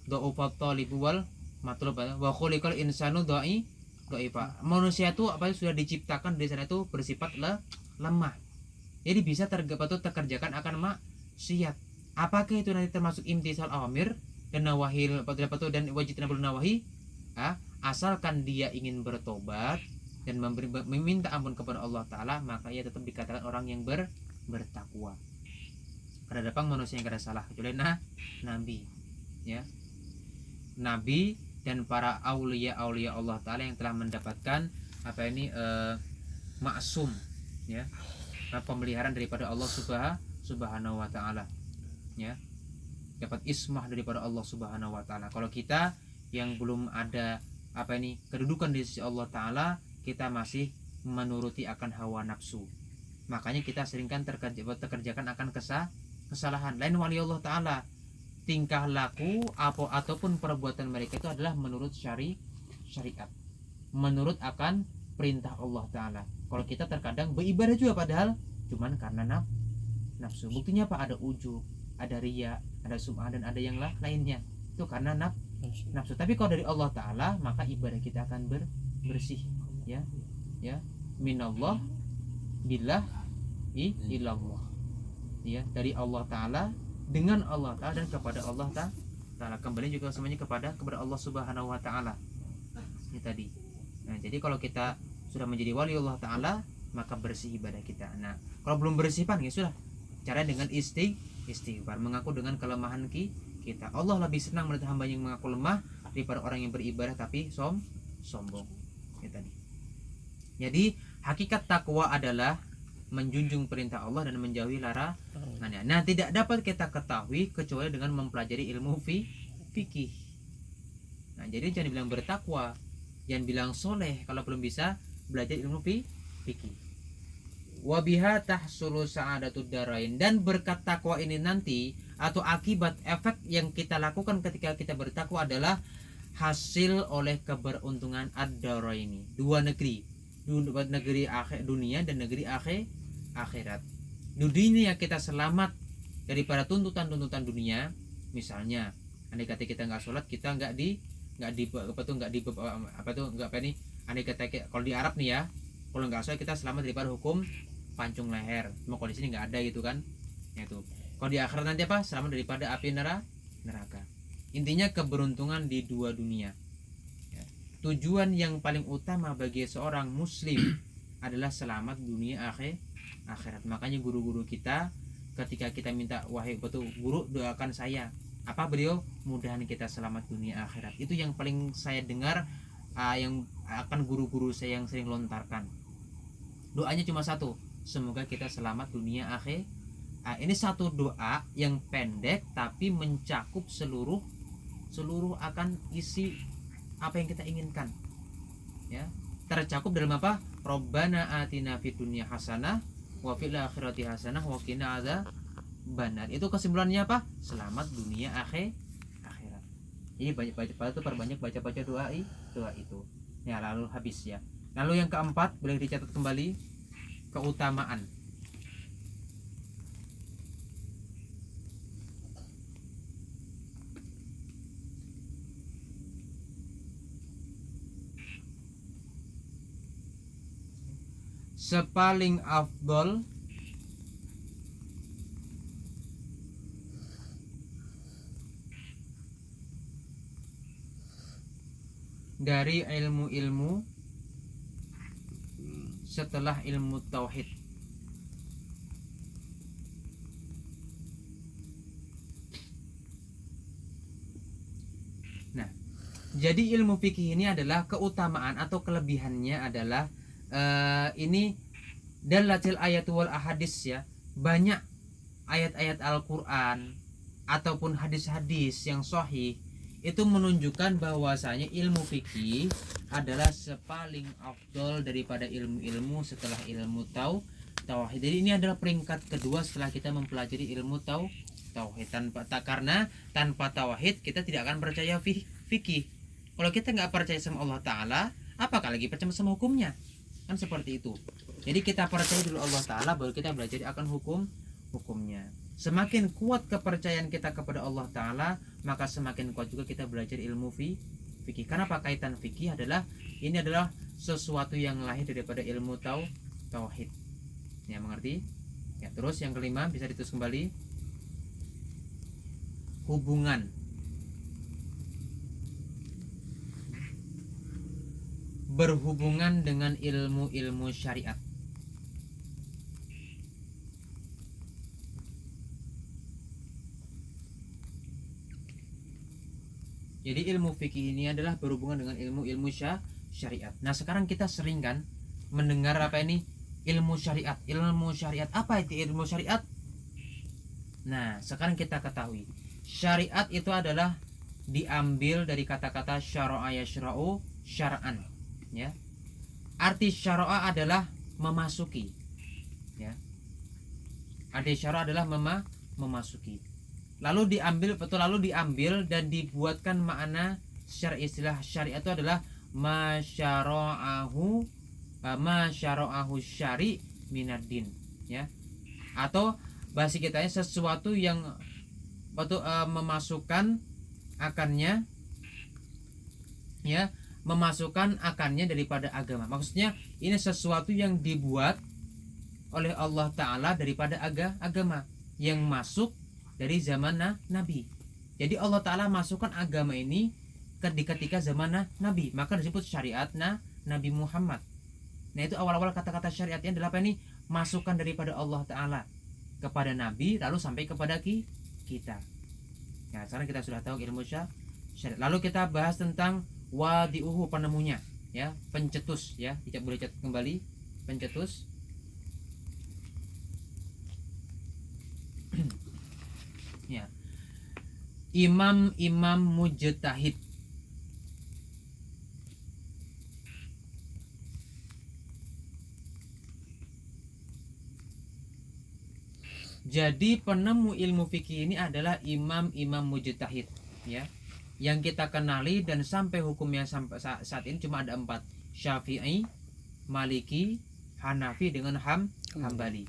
Dha'ufat thalibu wal matlub wa khuliqal insanu dha'ifa. Manusia itu sudah diciptakan dari sana itu bersifat lemah. Jadi bisa terkerjakan akan maksiat. Apakah itu nanti termasuk imtisal awamir dan nawahil dan wajibun nawahi? Asalkan dia ingin bertobat dan meminta ampun kepada Allah Ta'ala, maka ia tetap dikatakan orang yang bertakwa. Karena ada manusia yang tidak salah kecuali nabi, ya. Nabi dan para aulia Allah Ta'ala yang telah mendapatkan maksum, ya, pemeliharaan daripada Allah Subhanahu wa Ta'ala, ya, dapat ismah daripada Allah Subhanahu wa Ta'ala. Kalau kita yang belum ada kedudukan di sisi Allah Ta'ala, kita masih menuruti akan hawa nafsu, makanya kita seringkan terkerjakan akan kesalahan. Lain wali Allah Ta'ala, tingkah laku ataupun perbuatan mereka itu adalah menurut syariat, menurut akan perintah Allah Ta'ala. Kalau kita terkadang beribadah juga padahal cuman karena nafsu. Buktinya apa? Ada ujub, ada riya, ada sum'ah, dan ada yang lainnya. Itu karena nafsu. Tapi kalau dari Allah Ta'ala, maka ibadah kita akan bersih, ya, minallah billah ilallah, ya, dari Allah Ta'ala, dengan Allah Ta'ala, dan kepada Allah Ta'ala. Kembali juga semuanya kepada Allah Subhanahu wa Ta'ala, ini tadi. Nah, jadi kalau kita sudah menjadi wali Allah Ta'ala, maka bersih ibadah kita. Nah, kalau belum bersih ya sudah, cara dengan istighfar, mengaku dengan kelemahan kita. Allah lebih senang melihat hamba yang mengaku lemah daripada orang yang beribadah tapi sombong, ini tadi. Jadi hakikat takwa adalah menjunjung perintah Allah dan menjauhi larangannya. Nah, tidak dapat kita ketahui kecuali dengan mempelajari ilmu fikih. Nah, jadi jangan bilang bertakwa, jangan bilang soleh kalau belum bisa belajar ilmu fikih. Wabiha tahsulu sa'adatud darain, dan berkat takwa ini nanti atau akibat efek yang kita lakukan ketika kita bertakwa adalah hasil oleh keberuntungan ad-daraini, dua negeri, negeri dunia dan negeri akhirat. Di dunia kita selamat daripada tuntutan-tuntutan dunia. Misalnya andai kata kita nggak sholat, kita nggak andai kata kalau di Arab nih ya, kalau nggak sholat kita selamat daripada hukum pancung leher. Cuma kalau di sini nggak ada gitu kan, itu kalau di akhirat nanti apa, selamat daripada api neraka. Intinya keberuntungan di dua dunia ya. Tujuan yang paling utama bagi seorang muslim adalah selamat dunia akhirat. Makanya guru-guru kita ketika kita minta, wahai betul guru doakan saya, apa beliau, mudahan kita selamat dunia akhirat. Itu yang paling saya dengar, yang akan guru-guru saya yang sering lontarkan. Doanya cuma satu, semoga kita selamat dunia akhirat. Ini satu doa yang pendek tapi mencakup seluruh akan isi apa yang kita inginkan ya. Tercakup dalam apa? Robbana atina fid dunya hasanah wa fil akhirati hasanah wa qina adzabannar. Itu kesimpulannya apa? Selamat dunia akhirat. Jadi perbanyak baca doa itu ya. Lalu habis ya. Lalu yang keempat, boleh dicatat kembali, keutamaan. Sepaling afdol dari ilmu-ilmu setelah ilmu tauhid. Nah, jadi ilmu fikih ini adalah keutamaan atau kelebihannya adalah ini dalatil ayat wal ahadis ya. Banyak ayat-ayat Al-Quran ataupun hadis-hadis yang sahih itu menunjukkan bahwasanya ilmu fikih adalah sepaling afdol daripada ilmu-ilmu setelah ilmu tauhid. Jadi ini adalah peringkat kedua setelah kita mempelajari ilmu tauhid. Karena tanpa tauhid kita tidak akan percaya fikih. Kalau kita nggak percaya sama Allah Ta'ala, apakah lagi percaya sama hukumnya? Kan seperti itu. Jadi kita percaya dulu Allah Ta'ala, baru kita belajar akan hukumnya. Semakin kuat kepercayaan kita kepada Allah Ta'ala, maka semakin kuat juga kita belajar ilmu fikih. Karena kaitan fikih adalah, ini adalah sesuatu yang lahir daripada ilmu tauhid. Ya, mengerti? Ya, terus yang kelima bisa ditulis kembali, hubungan berhubungan dengan ilmu-ilmu syariat. Jadi ilmu fikih ini adalah berhubungan dengan ilmu-ilmu syariat. Nah, sekarang kita sering kan mendengar apa ini? Ilmu syariat. Ilmu syariat. Apa itu ilmu syariat? Nah, sekarang kita ketahui, syariat itu adalah diambil dari kata-kata syara'a yashra'u syara'an. Ya. Arti syara'a adalah memasuki. Ya. Arti syara'a adalah memasuki. Lalu diambil dan dibuatkan makna secara istilah syariat itu adalah masyara'ahu syari minaddin, ya. Atau bahasa kitanya sesuatu yang memasukkan akannya, ya, memasukkan akannya daripada agama. Maksudnya ini sesuatu yang dibuat oleh Allah Ta'ala daripada agama yang masuk dari zaman Nabi. Jadi Allah Ta'ala masukkan agama ini ketika zaman Nabi, maka disebut syariat Nabi Muhammad. Nah, itu awal-awal kata-kata syariatnya adalah apa ini? Masukan daripada Allah Ta'ala kepada Nabi lalu sampai kepada kita. Nah, sekarang kita sudah tahu ilmu syariat. Lalu kita bahas tentang wadi'uhu, penemunya, ya, pencetus, ya. Tidak boleh catat kembali, pencetus. Ya. Imam-imam mujtahid. Jadi penemu ilmu fikih ini adalah imam-imam mujtahid, ya, yang kita kenali dan sampai hukumnya sampai saat ini cuma ada 4: Syafi'i, Maliki, Hanafi dengan Hambali.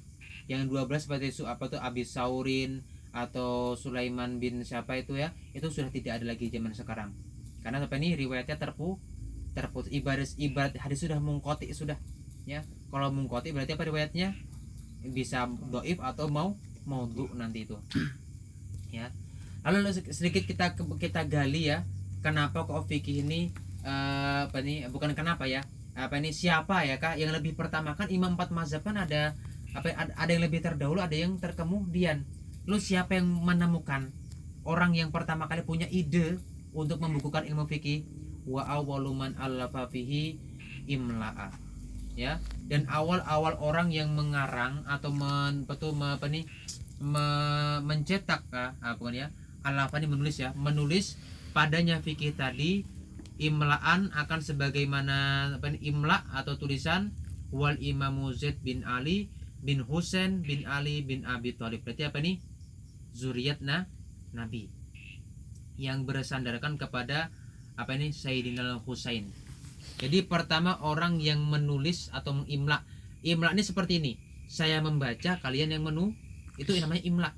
Yang 12 seperti Abi Saurin atau Sulaiman bin siapa itu ya, itu sudah tidak ada lagi zaman sekarang. Karena apa ini riwayatnya terputus, ibarat hadis sudah mungkoti sudah, ya. Kalau mungkoti berarti apa riwayatnya? Bisa doif atau maudhu nanti itu, ya. Lalu sedikit kita gali ya, kenapa kok fikih ini bukan kenapa ya, siapa ya kak yang lebih pertama? Kan imam 4 mazhab kan ada yang lebih terdahulu, ada yang terkemudian. Lu siapa yang menemukan orang yang pertama kali punya ide untuk membukukan ilmu fikih? Wa awwaluman allafa fihi imla'a, ya. Dan awal-awal orang yang mengarang atau mencetak bukan ya, allafa ini menulis ya, menulis padanya fikih tadi imla'an akan sebagaimana imla atau tulisan wal imamu Zaid bin Ali bin Husain bin Ali bin Abi Thalib. Berarti apa nih? Zuriyat Nabi yang bersandarkan kepada Sayyidina Husain. Jadi pertama orang yang menulis atau mengimla. Imla ini seperti ini. Saya membaca, kalian yang itu namanya imla.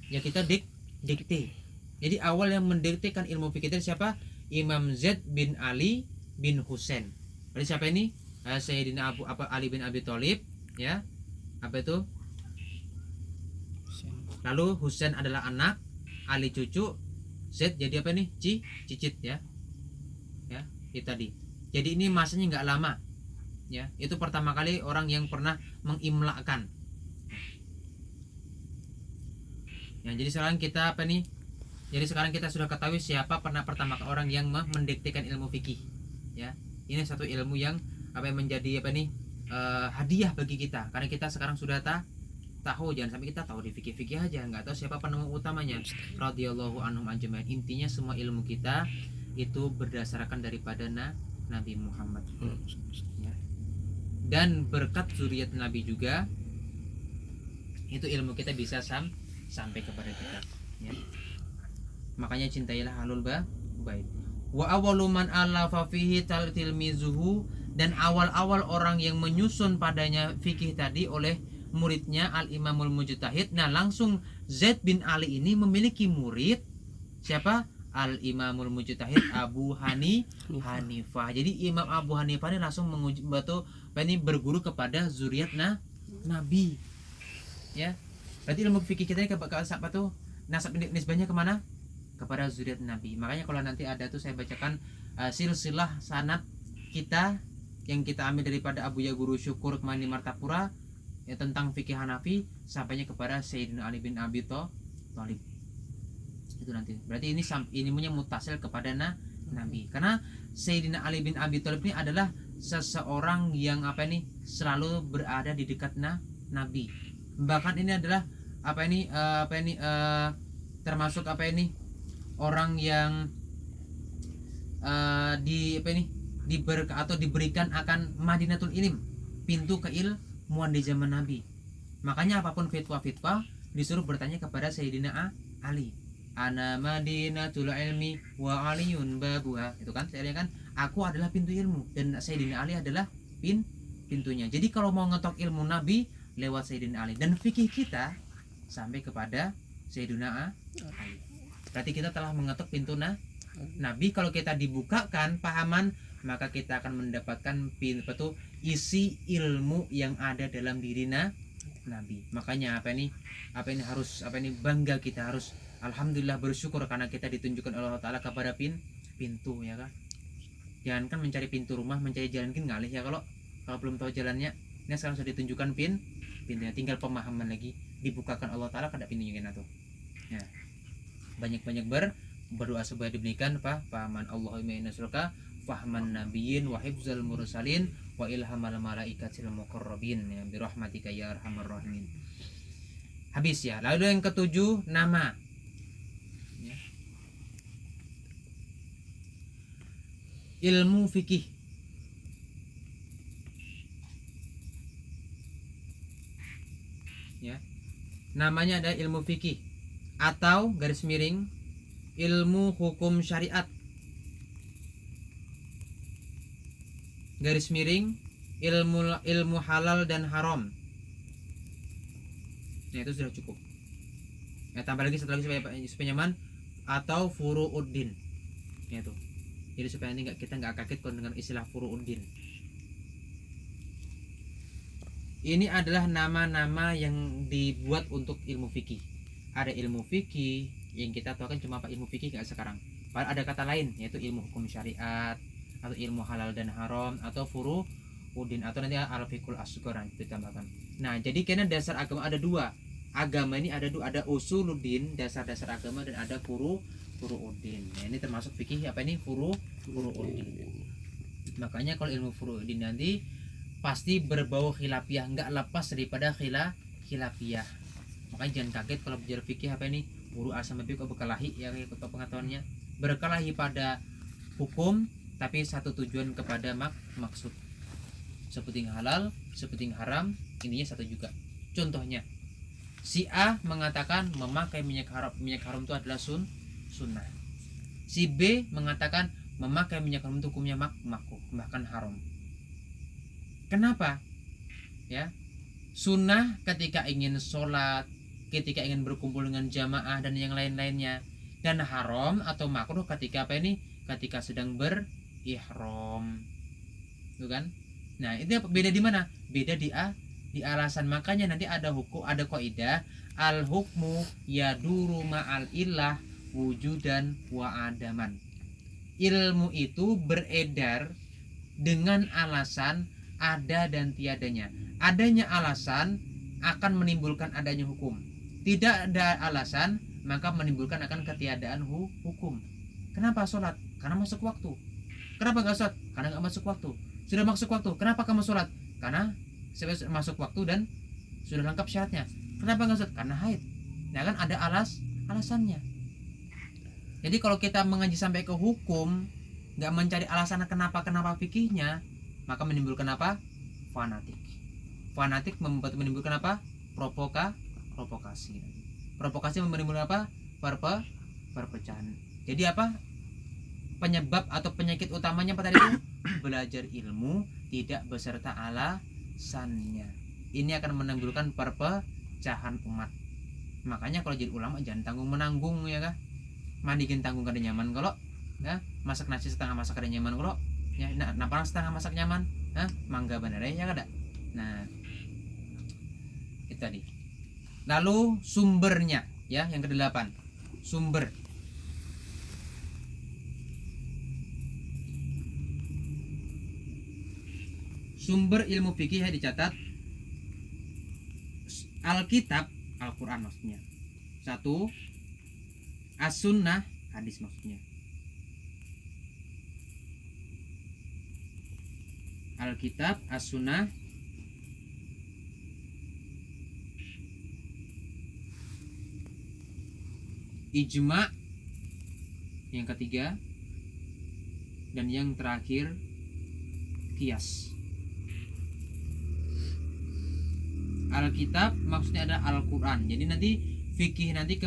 Ya kita dikte. Jadi awal yang mendiktekan ilmu fikih itu siapa? Imam Zaid bin Ali bin Husain. Berarti siapa ini? Sayyidina Ali bin Abi Thalib, ya. Apa itu? Lalu Husain adalah anak, Ali cucu, Zaid jadi apa nih? Cicit ya. Ya, itu tadi. Jadi ini masanya nggak lama. Ya, itu pertama kali orang yang pernah mengimlakan. Ya, jadi sekarang kita Jadi sekarang kita sudah ketahui siapa pernah pertama orang yang mendiktekan ilmu fikih. Ya, ini satu ilmu yang menjadi hadiah bagi kita, karena kita sekarang sudah tahu. Jangan sampai kita tahu di fikih aja, nggak tahu siapa penemu utamanya. Radhiyallahu anhum ajmain. Intinya semua ilmu kita itu berdasarkan daripada Nabi Muhammad. Ya. Dan berkat zuriat Nabi juga itu ilmu kita bisa sampai kepada kita. Ya. Makanya cintailah ahlul bait. Wa awwalu man alafa fihi tilmizuhu, dan awal-awal orang yang menyusun padanya fikih tadi oleh muridnya al-imamul mujtahid. Nah, langsung Zaid bin Ali ini memiliki murid siapa? Al-imamul mujtahid Abu Hanifah. Jadi Imam Abu Hanifah ini langsung berguru kepada zuriat Nabi. Ya. Berarti ilmu fikih kita ini nasab nisbahnya kemana? Kepada zuriat Nabi. Makanya kalau nanti ada tuh saya bacakan silsilah sanad kita yang kita ambil daripada Abu Ya Guru Syukur Mani Martapura ya, tentang fikih Hanafi sampainya kepada Sayyidina Ali bin Abi Thalib. Itu nanti. Berarti ini ilmunya mutasil kepada Nabi. Karena Sayyidina Ali bin Abi Thalib ini adalah seseorang yang selalu berada di dekat Nabi. Bahkan ini adalah termasuk orang yang diberikan akan Madinatul Ilm, pintu keilmuan di zaman Nabi. Makanya apapun fitwa disuruh bertanya kepada Sayyidina Ali. Ana Madinatul Ilmi wa Aliyun babuha. Itu kan saya kan, aku adalah pintu ilmu dan Sayyidina Ali adalah pintunya. Jadi kalau mau ngetok ilmu Nabi lewat Sayyidina Ali, dan fikih kita sampai kepada Sayyidina Ali. Berarti kita telah mengetuk pintu Nabi. Kalau kita dibukakan pahaman, maka kita akan mendapatkan isi ilmu yang ada dalam diri Nabi. Makanya harus bangga, kita harus alhamdulillah bersyukur karena kita ditunjukkan Allah Taala kepada pintu, ya kan. Jangankan mencari pintu rumah, mencari jalan kan ngalih ya kalau belum tahu jalannya. Ini sekarang sudah ditunjukkan pintunya, tinggal pemahaman lagi, dibukakan Allah Taala kada pintunya tuh. Ya. Banyak-banyak berdoa supaya diberikan pahaman Allahumma inna nas'aluka fahman nabiyyin wa hifzal mursalin wa ilhamal malaikatil muqarrabin ya birahmatika ya arhamar rahimin. Habis ya. Lalu yang ketujuh, nama. Ya. Ilmu fikih. Ya. namanya ada ilmu fikih atau garis miring ilmu hukum syariat, garis miring ilmu halal dan haram. Nah itu sudah cukup. Ya, tambah lagi satu lagi supaya nyaman, atau furuuddin. Ya itu. Jadi supaya nanti kita nggak kaget kalau dengan istilah furuuddin. Ini adalah nama-nama yang dibuat untuk ilmu fikih. Ada ilmu fikih yang kita tahu kan cuma apa ilmu fikih kayak sekarang. Padahal ada kata lain yaitu ilmu hukum syariat atau ilmu halal dan haram atau furuuddin atau nanti al-fiqhul asghar ditambahkan. Nah, jadi karena dasar agama ada dua. Agama ini ada dua, ada usuluddin, dasar-dasar agama, dan ada furuuddin. Nah, ini termasuk fikih apa ini? Furuuddin. Makanya kalau ilmu furuuddin nanti pasti berbau khilafiyah, nggak lepas daripada khilafiyah. Makanya jangan kaget kalau belajar fikih apa ini guru asal fikih berkelahi ya pengetahuannya berkelahi pada hukum tapi satu tujuan kepada maksud seperti halal seperti haram intinya satu juga. Contohnya si A mengatakan memakai minyak haram itu adalah sunnah, si B mengatakan memakai minyak haram itu hukumnya makruh bahkan haram. Kenapa? Ya, sunnah ketika ingin sholat, ketika ingin berkumpul dengan jamaah dan yang lain-lainnya, dan haram atau makruh ketika apa ini? Ketika sedang berihram, itu kan? Nah itu beda di mana? Beda di alasan. Makanya nanti ada hukum, ada kaidah al hukmu yaduru ma'al illah wujudan wa adaman. Ilmu itu beredar dengan alasan ada dan tiadanya. Adanya alasan akan menimbulkan adanya hukum. Tidak ada alasan maka menimbulkan akan ketiadaan hukum. Kenapa sholat? Karena masuk waktu. Kenapa nggak sholat? Karena nggak masuk waktu. Sudah masuk waktu. Kenapa kamu sholat? Karena masuk waktu dan sudah lengkap syaratnya. Kenapa nggak sholat? Karena haid. Nah kan ada alasannya. Jadi kalau kita mengaji sampai ke hukum, nggak mencari alasan kenapa fikihnya, maka menimbulkan apa? Fanatik menimbulkan apa? Provokasi. Provokasi menimbulkan apa? Perpecahan. Jadi apa? Penyebab atau penyakit utamanya apa tadi itu? Belajar ilmu tidak beserta alasannya. Ini akan menimbulkan perpecahan umat. Makanya kalau jadi ulama jangan tanggung menanggung ya kah? Mandikin tanggung kada nyaman kalau ya, masak nasi setengah masak kada nyaman kalau ya napa setengah masak nyaman mangga bener ya kada. Nah itu tadi. Lalu sumbernya ya yang ke-8 sumber ilmu fikih ya dicatat Alkitab Al-Quran maksudnya 1 As-Sunnah hadis maksudnya Alkitab, As-Sunnah, Ijma yang ketiga, dan yang terakhir Qiyas. Alkitab maksudnya ada Al-Quran. Jadi nanti fikih nanti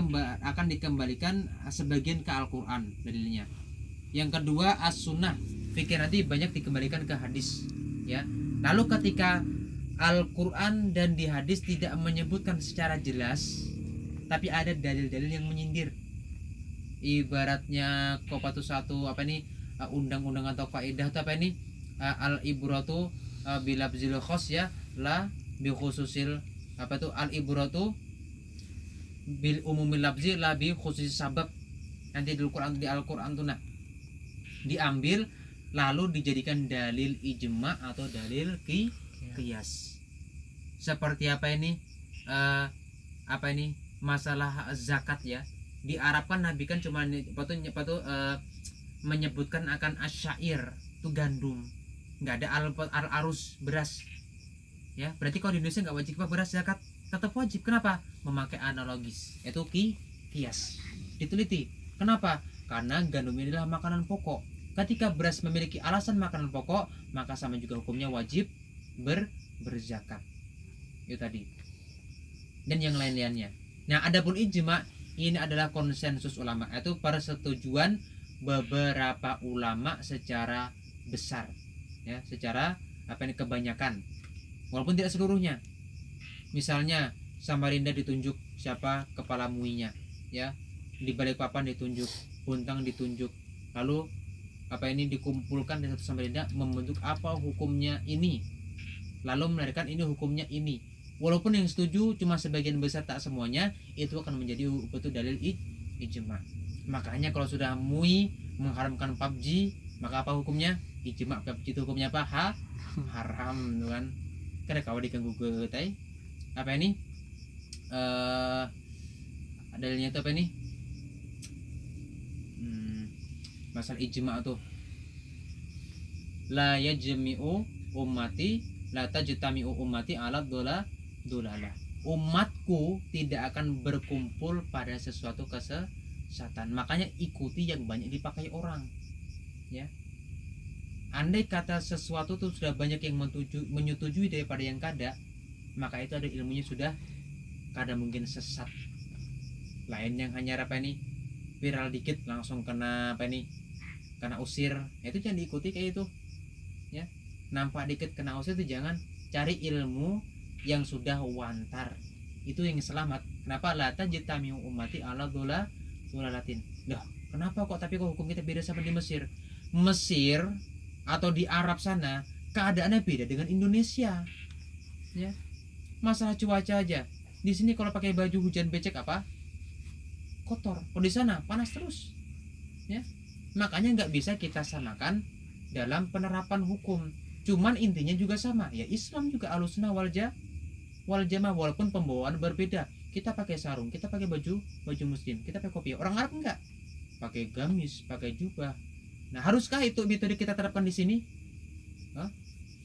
akan dikembalikan sebagian ke Al-Quran dalilnya. Yang kedua As-Sunnah, fikih nanti banyak dikembalikan ke hadis ya. Lalu ketika Al-Quran dan di hadis tidak menyebutkan secara jelas tapi ada dalil-dalil yang menyindir, ibaratnya kopatu satu apa ini undang-undang atau kaidah atau apa ini al-ibratu bilabzil khos ya la bi khususil apa itu al-ibratu bil umumil labzi la bi khususis sabab. Nanti di Al-Quran tuh nah diambil lalu dijadikan dalil ijma atau dalil qiyas. Seperti apa ini masalah zakat ya. Di Arab kan Nabi kan cuma menyebutkan akan asyair itu gandum, nggak ada al-arus beras ya. Berarti kalau di Indonesia nggak wajib beras zakat, tetap wajib. Kenapa? Memakai analogis itu qiyas. Diteliti kenapa? Karena gandum ini adalah makanan pokok. Ketika beras memiliki alasan makanan pokok, maka sama juga hukumnya wajib berzakat. Itu tadi. Dan yang lain-lainnya. Nah, adapun ijma ini adalah konsensus ulama, itu persetujuan beberapa ulama secara besar, ya, secara kebanyakan, walaupun tidak seluruhnya. Misalnya Samarinda ditunjuk siapa kepala MUI-nya, ya, di Balikpapan ditunjuk, Buntang ditunjuk, lalu dikumpulkan di satu Samarinda membentuk apa hukumnya ini, lalu menarikan ini hukumnya ini. Walaupun yang setuju cuma sebagian besar, tak semuanya, itu akan menjadi betul dalil ijma. Makanya kalau sudah MUI mengharamkan PUBG, maka apa hukumnya? Ijma. PUBG itu hukumnya apa? Haram, kan? Karena kalau diganggu ke dalilnya itu apa ini? Masalah ijma tuh. La yajmi'u ummati la tajtami'u ummati ala dolalah. Umatku tidak akan berkumpul pada sesuatu kesesatan. Makanya ikuti yang banyak dipakai orang, ya. Andai kata sesuatu tuh sudah banyak yang menyetujui daripada yang kada, maka itu ada ilmunya sudah kada mungkin sesat. Lain yang hanya viral dikit langsung kena kena usir, itu jangan diikuti kayak itu, ya. Nampak dikit kena usir itu jangan. Cari ilmu yang sudah wantar, itu yang selamat. Kenapa? Lata jitami umati ala dolalatin. Loh, kenapa kok tapi kok hukum kita beda sama di Mesir atau di Arab sana? Keadaannya beda dengan Indonesia, ya. Masalah cuaca aja, di sini kalau pakai baju hujan becek kotor, kalau di sana panas terus, ya. Makanya nggak bisa kita samakan dalam penerapan hukum. Cuman intinya juga sama, ya. Islam juga Ahlussunnah wal Jamaah, walaupun pembawaan berbeda. Kita pakai sarung, kita pakai baju muslim, kita pakai kopiah. Orang Arab enggak, pakai gamis, pakai jubah. Nah, haruskah itu metode kita terapkan di sini?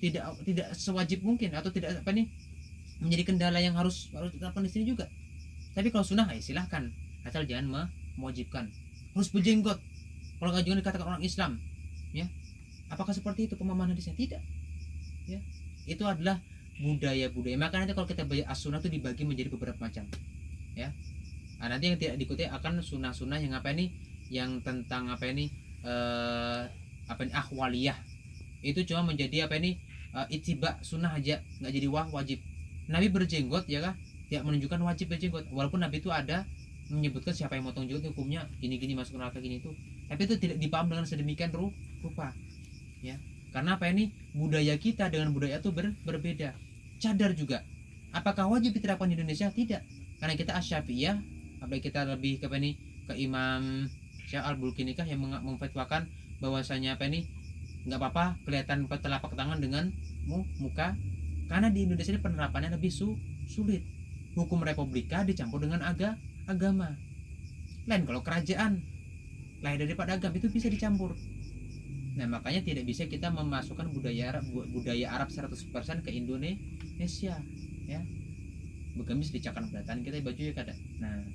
Tidak sewajib mungkin, atau tidak menjadi kendala yang harus diterapkan di sini juga. Tapi kalau sunnah, silahkan, asal jangan mewajibkan harus berjenggot. Kalau nggak juga dikatakan orang Islam, ya. Apakah seperti itu pemahaman hadisnya? Tidak, ya. Itu adalah budaya-budaya. Maka nanti kalau kita belajar as-sunnah itu dibagi menjadi beberapa macam, ya. Nah, nanti yang tidak diikuti akan sunnah-sunnah yang yang tentang ahwaliyah. Itu cuma menjadi ittiba sunnah aja, nggak jadi wajib. Nabi berjenggot, ya kah? Tidak menunjukkan wajib berjenggot. Walaupun Nabi itu ada menyebutkan siapa yang motong jenggot hukumnya gini-gini, masuk neraka gini itu. Tapi itu tidak dipaham dengan sedemikian rupa, ya. Karena budaya kita dengan budaya itu berbeda. Cadar juga, apakah wajib diterapkan di Indonesia? Tidak, karena kita Asy-Syafi'iyah, apalagi kita lebih ke Imam Syekh Al-Bulkinikah yang memfatwakan bahwasanya nggak apa-apa kelihatan telapak tangan dengan muka, karena di Indonesia ini penerapannya lebih sulit. Hukum republika dicampur dengan agama. Lain kalau kerajaan, lain daripada agama, itu bisa dicampur. Nah, makanya tidak bisa kita memasukkan budaya Arab 100% ke Indonesia, ya. Begamis dicakan belatan kita baju ya kada. Nah,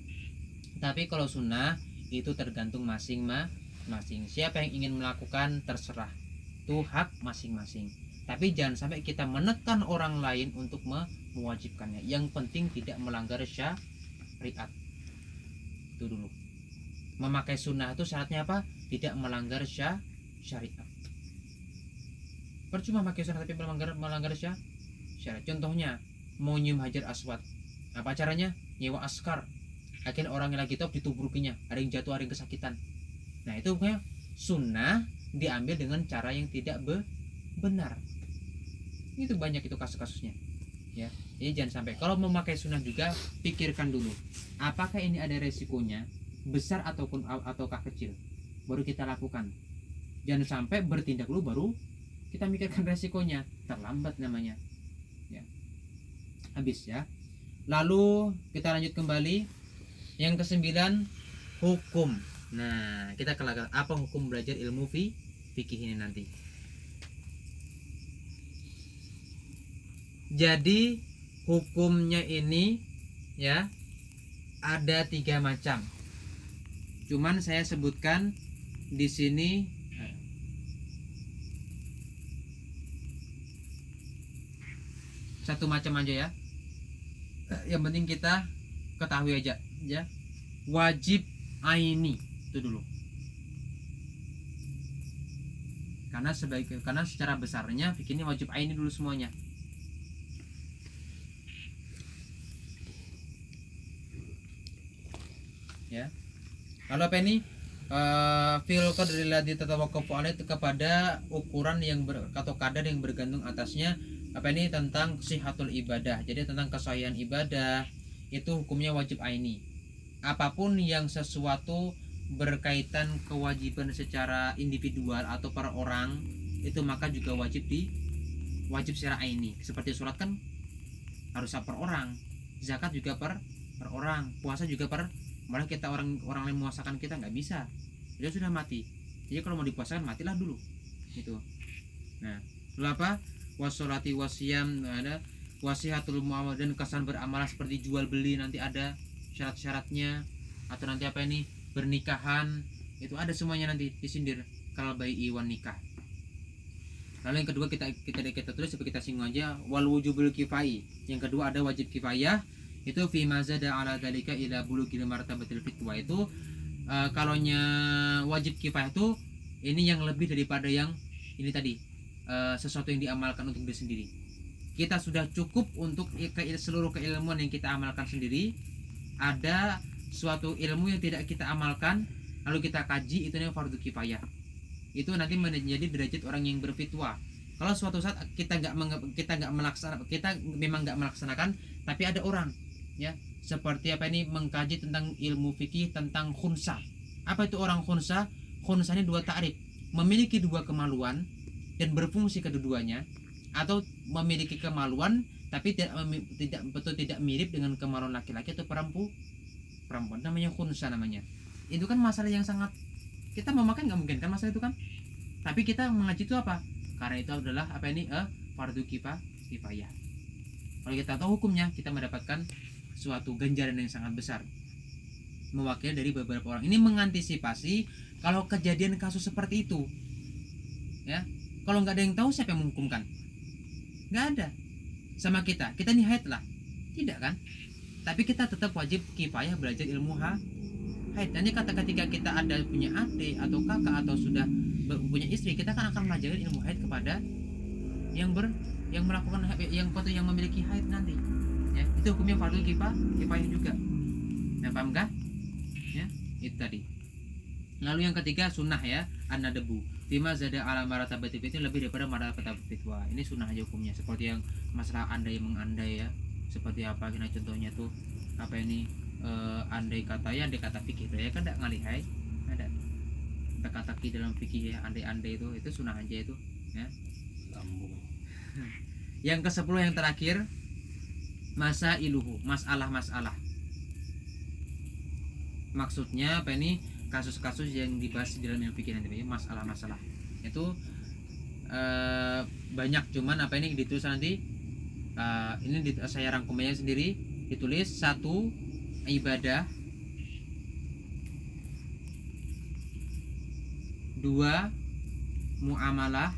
tapi kalau sunnah itu tergantung masing-masing. Siapa yang ingin melakukan terserah, itu hak masing-masing. Tapi jangan sampai kita menekan orang lain untuk mewajibkannya. Yang penting tidak melanggar syariat. Itu dulu. Memakai sunnah itu syaratnya apa? Tidak melanggar syariat. Percuma pakai sunnah tapi melanggar syariat. Contohnya mau nyium hajar aswad, apa caranya? Nyewa askar, akhirnya orang yang lagi top ditubrukinya, ada yang jatuh, ada yang kesakitan. Nah, itu punya sunnah diambil dengan cara yang tidak benar. Itu banyak itu kasus-kasusnya, ya. Jadi jangan sampai kalau memakai sunnah juga pikirkan dulu, apakah ini ada resikonya besar ataukah kecil, baru kita lakukan. Jangan sampai bertindak dulu baru kita mikirkan resikonya, terlambat namanya, ya. Habis, ya. Lalu kita lanjut kembali yang ke-9, hukum. Nah, kita kelak apa hukum belajar ilmu fikih ini nanti. Jadi hukumnya ini, ya, ada 3 macam. Cuman saya sebutkan di sini satu macam aja, ya. Yang penting kita ketahui aja ya, wajib aini itu dulu. Karena secara besarnya fikih ini wajib aini dulu semuanya. Ya. Lalu apa ini? Fil qadri alladzi tatawaqqafu alaihi, kepada ukuran yang atau kadar yang bergantung atasnya apa ini, tentang sihatul ibadah. Jadi tentang kesahihan ibadah itu hukumnya wajib aini. Apapun yang sesuatu berkaitan kewajiban secara individual atau per orang, itu maka juga wajib secara aini. Seperti sholat kan harus per orang, zakat juga per orang, puasa juga malah kita orang lain memuasakan kita nggak bisa, dia sudah mati. Jadi kalau mau dipuasakan matilah dulu gitu. Nah, lalu apa? Washolati wasiyam, ada wasihatul muamalah, dan kesan beramal seperti jual beli nanti ada syarat-syaratnya, atau nanti apa ini, bernikahan itu ada semuanya nanti disindir kalau bayi iwan nikah. Lalu yang kedua kita tulis seperti kita singgung aja, wal wujubul kifai. Yang kedua ada wajib kifayah, itu fi mazada ala dzalika ila bulughil martabatil fitwa. Itu kalaunya wajib kifayah itu ini yang lebih daripada yang ini tadi, sesuatu yang diamalkan untuk diri sendiri. Kita sudah cukup untuk seluruh keilmuan yang kita amalkan sendiri. Ada suatu ilmu yang tidak kita amalkan lalu kita kaji, itu namanya fardu kifayah. Itu nanti menjadi derajat orang yang berfitwa. Kalau suatu saat kita memang nggak melaksanakan, tapi ada orang ya, seperti apa ini, mengkaji tentang ilmu fikih tentang khunsa. Apa itu orang khunsa? Khunsa ini dua ta'rif, memiliki dua kemaluan dan berfungsi kedua-duanya, atau memiliki kemaluan tapi tidak mirip dengan kemaluan laki-laki atau perempuan, namanya khunsa namanya. Itu kan masalah yang sangat, kita mau makan nggak mungkin kan masalah itu kan, tapi kita mengaji itu apa? Karena itu adalah apa ini, fardu kifayah. Kalau kita tahu hukumnya, kita mendapatkan suatu ganjaran yang sangat besar, mewakili dari beberapa orang. Ini mengantisipasi kalau kejadian kasus seperti itu ya. Kalau nggak ada yang tahu, siapa yang menghukumkan? Nggak ada. Sama kita ini haid lah, tidak kan? Tapi kita tetap wajib kifayah belajar ilmu haid. Nanti ketika kita ada punya adik atau kakak atau sudah punya istri, kita kan akan belajar ilmu haid kepada yang melakukan yang memiliki haid nanti ya. Itu hukumnya fardu kifayah juga. Nah, paham kah? Ya, itu tadi. Lalu yang ketiga sunnah ya, an-nadbu. Bima zada ala maratabat itu lebih daripada maratabat fitwa. Ini sunnah aja hukumnya, seperti yang masalah andai mengandai ya. Seperti apa kena contohnya tuh, apa ini, andai kata fikih ya kan, enggak ngalihai ada kata ki dalam fikih ya, andai itu sunnah aja itu ya. Lambung. Yang ke-10 yang terakhir, masalah. Maksudnya apa ini, kasus-kasus yang dibahas di dalam ilmu fikih nanti, masalah itu banyak, cuman apa ini ditulis nanti, ini saya rangkum aja sendiri, ditulis 1 ibadah, 2 muamalah,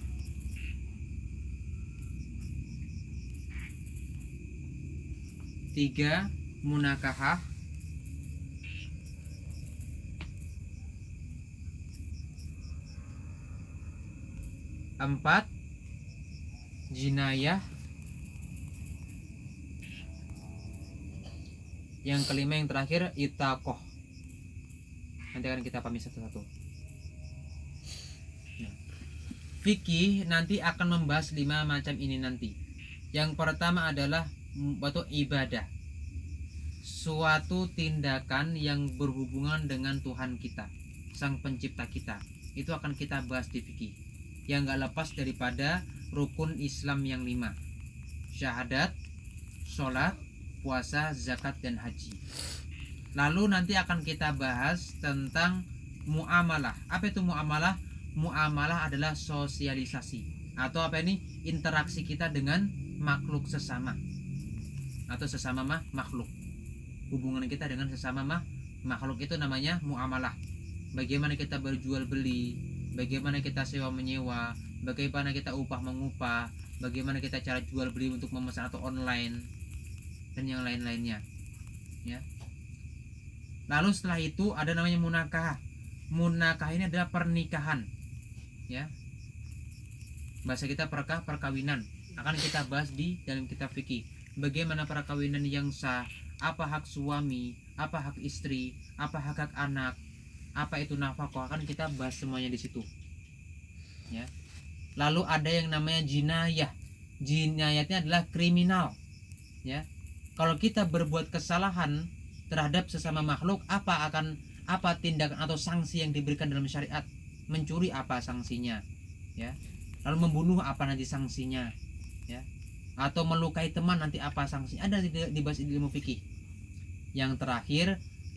3 munakahah, 4 jinayah, yang kelima yang terakhir itaqoh. Nanti akan kita pahami satu-satu. Nah, fikih nanti akan membahas 5 macam ini nanti. Yang pertama adalah batu ibadah, suatu tindakan yang berhubungan dengan Tuhan kita, Sang Pencipta kita. Itu akan kita bahas di fikih, yang gak lepas daripada rukun Islam yang 5: syahadat, sholat, puasa, zakat, dan haji. Lalu nanti akan kita bahas tentang muamalah. Apa itu muamalah? Muamalah adalah sosialisasi, atau apa ini, interaksi kita dengan makhluk sesama, atau sesama makhluk. Hubungan kita dengan sesama makhluk itu namanya muamalah. Bagaimana kita berjual beli, bagaimana kita sewa menyewa, bagaimana kita upah mengupah, bagaimana kita cara jual beli untuk memesan atau online, dan yang lain-lainnya ya. Lalu setelah itu ada namanya munakah. Munakah ini adalah pernikahan, ya. Bahasa kita perkawinan. Akan kita bahas di dalam kitab fikih. Bagaimana perkawinan yang sah, apa hak suami, apa hak istri, apa hak anak, apa itu nafkah, akan kita bahas semuanya di situ, ya. Lalu ada yang namanya jinayah. Jinayatnya adalah kriminal, ya. Kalau kita berbuat kesalahan terhadap sesama makhluk, apa tindakan atau sanksi yang diberikan dalam syariat? Mencuri apa sanksinya, ya. Lalu membunuh apa nanti sanksinya, ya. Atau melukai teman nanti apa sanksinya? Ada dibahas di ilmu fikih. Yang terakhir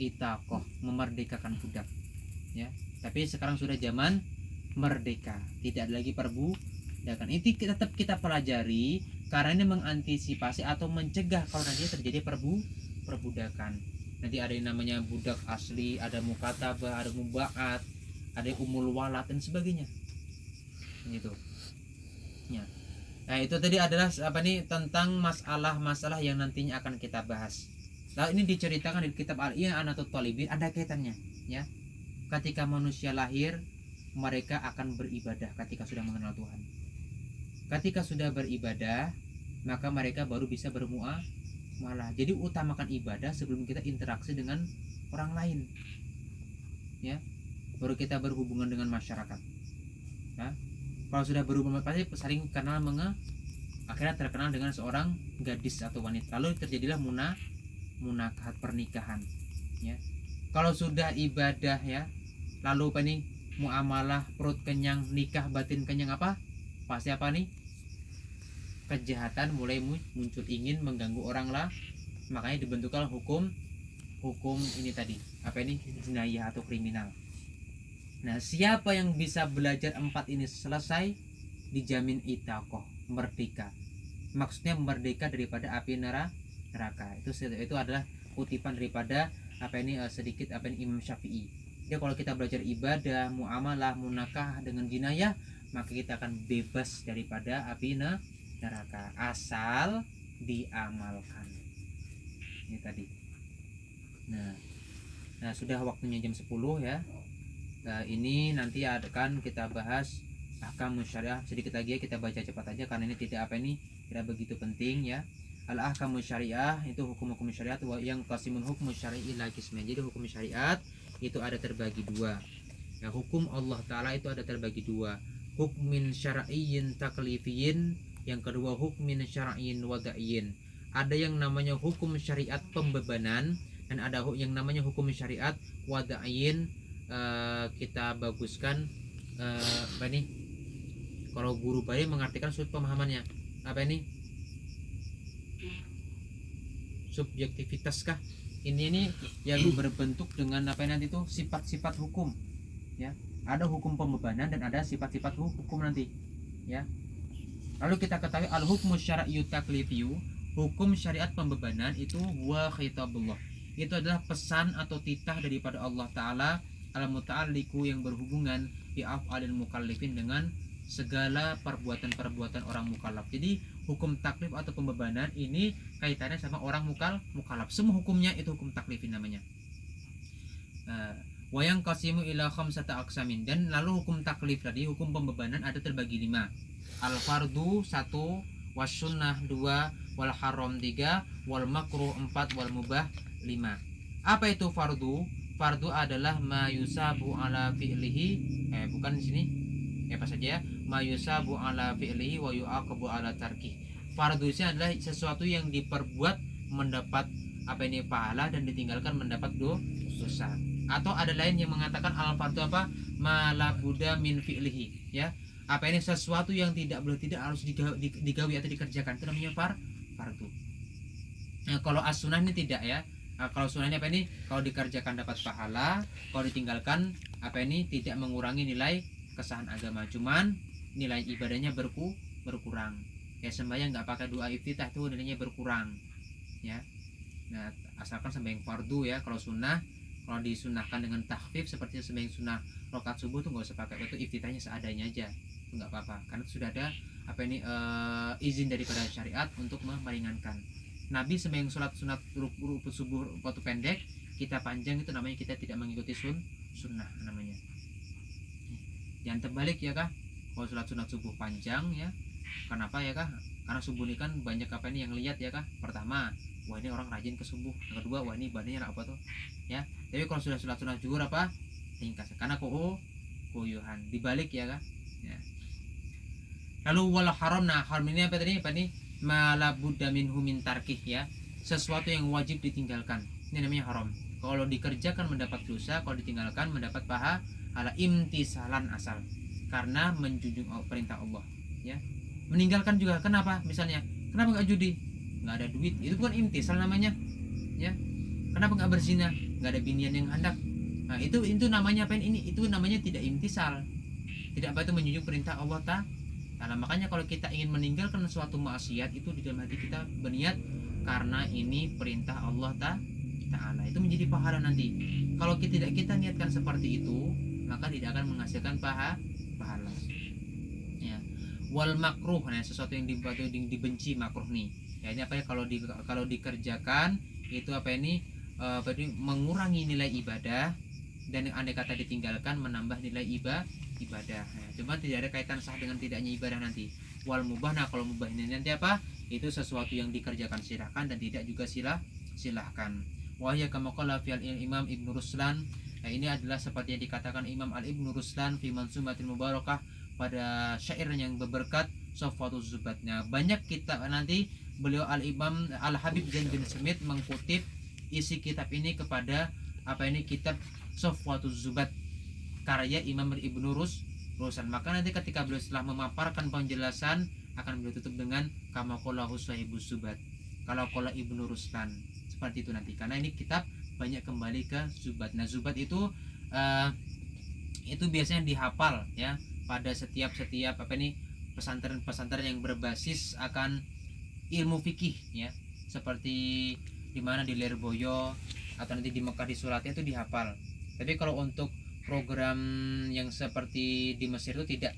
itaqah, memerdekakan budak, ya. Tapi sekarang sudah zaman merdeka, tidak ada lagi perbudakan. Itu tetap kita pelajari karena ini mengantisipasi atau mencegah kalau nanti terjadi perbudakan. Nanti ada yang namanya budak asli, ada mukatabah, ada mubaat, ada umul walad dan sebagainya, gitu, ya. Nah, itu tadi adalah tentang masalah-masalah yang nantinya akan kita bahas. Nah, ini diceritakan di kitab Al-I'anatul Talibin, ada kaitannya, ya. Ketika manusia lahir, mereka akan beribadah ketika sudah mengenal Tuhan. Ketika sudah beribadah, maka mereka baru bisa bermuamalah. Jadi utamakan ibadah sebelum kita interaksi dengan orang lain, ya. Baru kita berhubungan dengan masyarakat, ya. Kalau sudah berhubungan pasti saling kenal akhirnya terkenal dengan seorang gadis atau wanita. Lalu terjadilah munakahat, pernikahan, ya. Kalau sudah ibadah, ya, lalu muamalah, perut kenyang, nikah batin kenyang, pasti kejahatan mulai muncul, ingin mengganggu orang lah. Makanya dibentuklah hukum ini tadi, jinayah atau kriminal. Nah, siapa yang bisa belajar 4 ini selesai, dijamin itaqah, merdeka. Maksudnya merdeka daripada api neraka. Itu adalah kutipan daripada sedikit Imam Syafi'i. Jadi kalau kita belajar ibadah, muamalah, munakah dengan jinayah, maka kita akan bebas daripada api neraka asal diamalkan. Ini tadi. Nah, sudah waktunya jam 10, ya. Ini nanti akan kita bahas ahkam syariah. Sedikit lagi, ya, kita baca cepat aja karena ini tidak begitu penting, ya. Al-ahkamu syariah itu hukum-hukum syariat yang qasimun hukmu syar'i ila qismain. Jadi hukum syariat itu ada terbagi 2. Ya, hukum Allah Ta'ala itu ada terbagi 2. Hukmin syar'iyyin taklifiyyin, yang kedua hukmin syar'iyyin wada'iyyin. Ada yang namanya hukum syariat pembebanan dan ada yang namanya hukum syariat wada'iyyin. Kita baguskan kalau guru bayi mengartikan sudut pemahamannya subjektivitas kah? Ini yang berbentuk dengan nanti itu sifat-sifat hukum, ya. Ada hukum pembebanan dan ada sifat-sifat hukum nanti, ya. Lalu kita ketahui al-hukmu syar'iyyu taklifiyyu, hukum syariat pembebanan itu wa khitabullah. Itu adalah pesan atau titah daripada Allah Ta'ala al-muta'alliqu, yang berhubungan bi af'alil mukallifin, dengan segala perbuatan-perbuatan orang mukallaf. Jadi hukum taklif atau pembebanan ini kaitannya sama orang mukallaf. Semua hukumnya itu hukum taklifin namanya. Wayang qasimu ila khamsata aqsamin, dan lalu hukum taklif tadi, hukum pembebanan ada terbagi 5. Al fardu 1, was sunnah 2, wal haram 3, wal makruh 4, wal mubah 5. Apa itu fardu? Fardu adalah ma yusabu ala fi'lihi, bukan di sini. Apa saja? Ma yusabu ala fi'lihi wa yu'aqabu ala tarkih. Fardu itu adalah sesuatu yang diperbuat mendapat pahala dan ditinggalkan mendapat dosa. Atau ada lain yang mengatakan al fardu ma la budda min fi'lihi, ya. Sesuatu yang tidak harus digawi atau dikerjakan, itu namanya fardu. Nah, kalau as-sunnah ini tidak, ya. Kalau sunnah ini kalau dikerjakan dapat pahala, kalau ditinggalkan tidak mengurangi nilai kesahan agama, cuman nilai ibadahnya berkurang. Kayak sembahyang nggak pakai doa iftitah itu nilainya berkurang, ya. Nah, asalkan sembahyang fardu, ya. Kalau sunnah, kalau disunahkan dengan takhfif seperti sembahyang sunnah rakaat subuh tuh nggak usah pakai itu, iftitahnya seadanya aja, itu nggak apa-apa karena sudah ada izin daripada syariat untuk meringankan. Nabi sembahyang sholat sunat rukuk subuh waktu pendek kita panjang itu namanya kita tidak mengikuti sunnah namanya. Jangan terbalik ya kah, kalau sholat sunat subuh panjang ya, kenapa ya kah, karena subuh ini kan banyak apa ini yang lihat ya kah. Pertama, wah ini orang rajin ke subuh. Yang kedua, wah ini ibadahnya apa tuh ya. Tapi kalau sudah sholat sunat zuhur apa, ringkas karena kuyuhan dibalik ya kah ya. Lalu wal haram, nah haram ini apa tadi, apa nih, malabudda minhu min tarkih ya, sesuatu yang wajib ditinggalkan, ini namanya haram. Kalau dikerjakan mendapat dosa, kalau ditinggalkan mendapat pahala imtisalan asal, karena menjunjung perintah Allah ya. Meninggalkan juga kenapa, misalnya kenapa nggak judi, nggak ada duit, itu bukan imtisal namanya ya. Kenapa nggak berzina, nggak ada binian yang hendak, nah itu namanya apa ini, itu namanya tidak imtisal, tidak apa itu menjunjung perintah Allah Ta'ala. Makanya kalau kita ingin meninggalkan suatu maksiat, itu di dalam hati kita berniat karena ini perintah Allah Ta'ala, itu menjadi pahala nanti. Kalau kita niatkan seperti itu, maka tidak akan menghasilkan pahala ya. Wal makruh, nah sesuatu yang dibenci, makruh nih ya, ini apa ya, kalau dikerjakan itu apa ini, mengurangi nilai ibadah, dan andai kata ditinggalkan menambah nilai ibadah. Nah, cuma tidak ada kaitan sah dengan tidaknya ibadah nanti. Wal mubah, nah kalau mubah ini nanti apa, itu sesuatu yang dikerjakan silahkan dan tidak juga silahkan. Wahya kama qala fi al-Imam Ibnu Ruslan, nah ini adalah seperti yang dikatakan Imam Al-Ibnu Ruslan fi Mansumatil Mubarakah, pada syair yang berberkat Safwatuz Zubat. Nah, banyak kita nanti beliau Al-Imam Al-Habib Zain bin Smith mengkutip isi kitab ini kepada apa ini, kitab Safwatuz Zubat karya Imam Ibnu Ruslan. Maka nanti ketika beliau setelah memaparkan penjelasan, akan beliau tutup dengan kama qala Sahibuz Zubat, kalau qala Ibnu Ruslan, seperti itu nanti, karena ini kitab banyak kembali ke Zubat. Nah, Zubat itu biasanya dihafal ya pada setiap apa ini, pesantren yang berbasis akan ilmu fikih ya, seperti di mana di Lirboyo atau nanti di Mekah di Suratnya itu dihafal. Tapi kalau untuk program yang seperti di Mesir itu tidak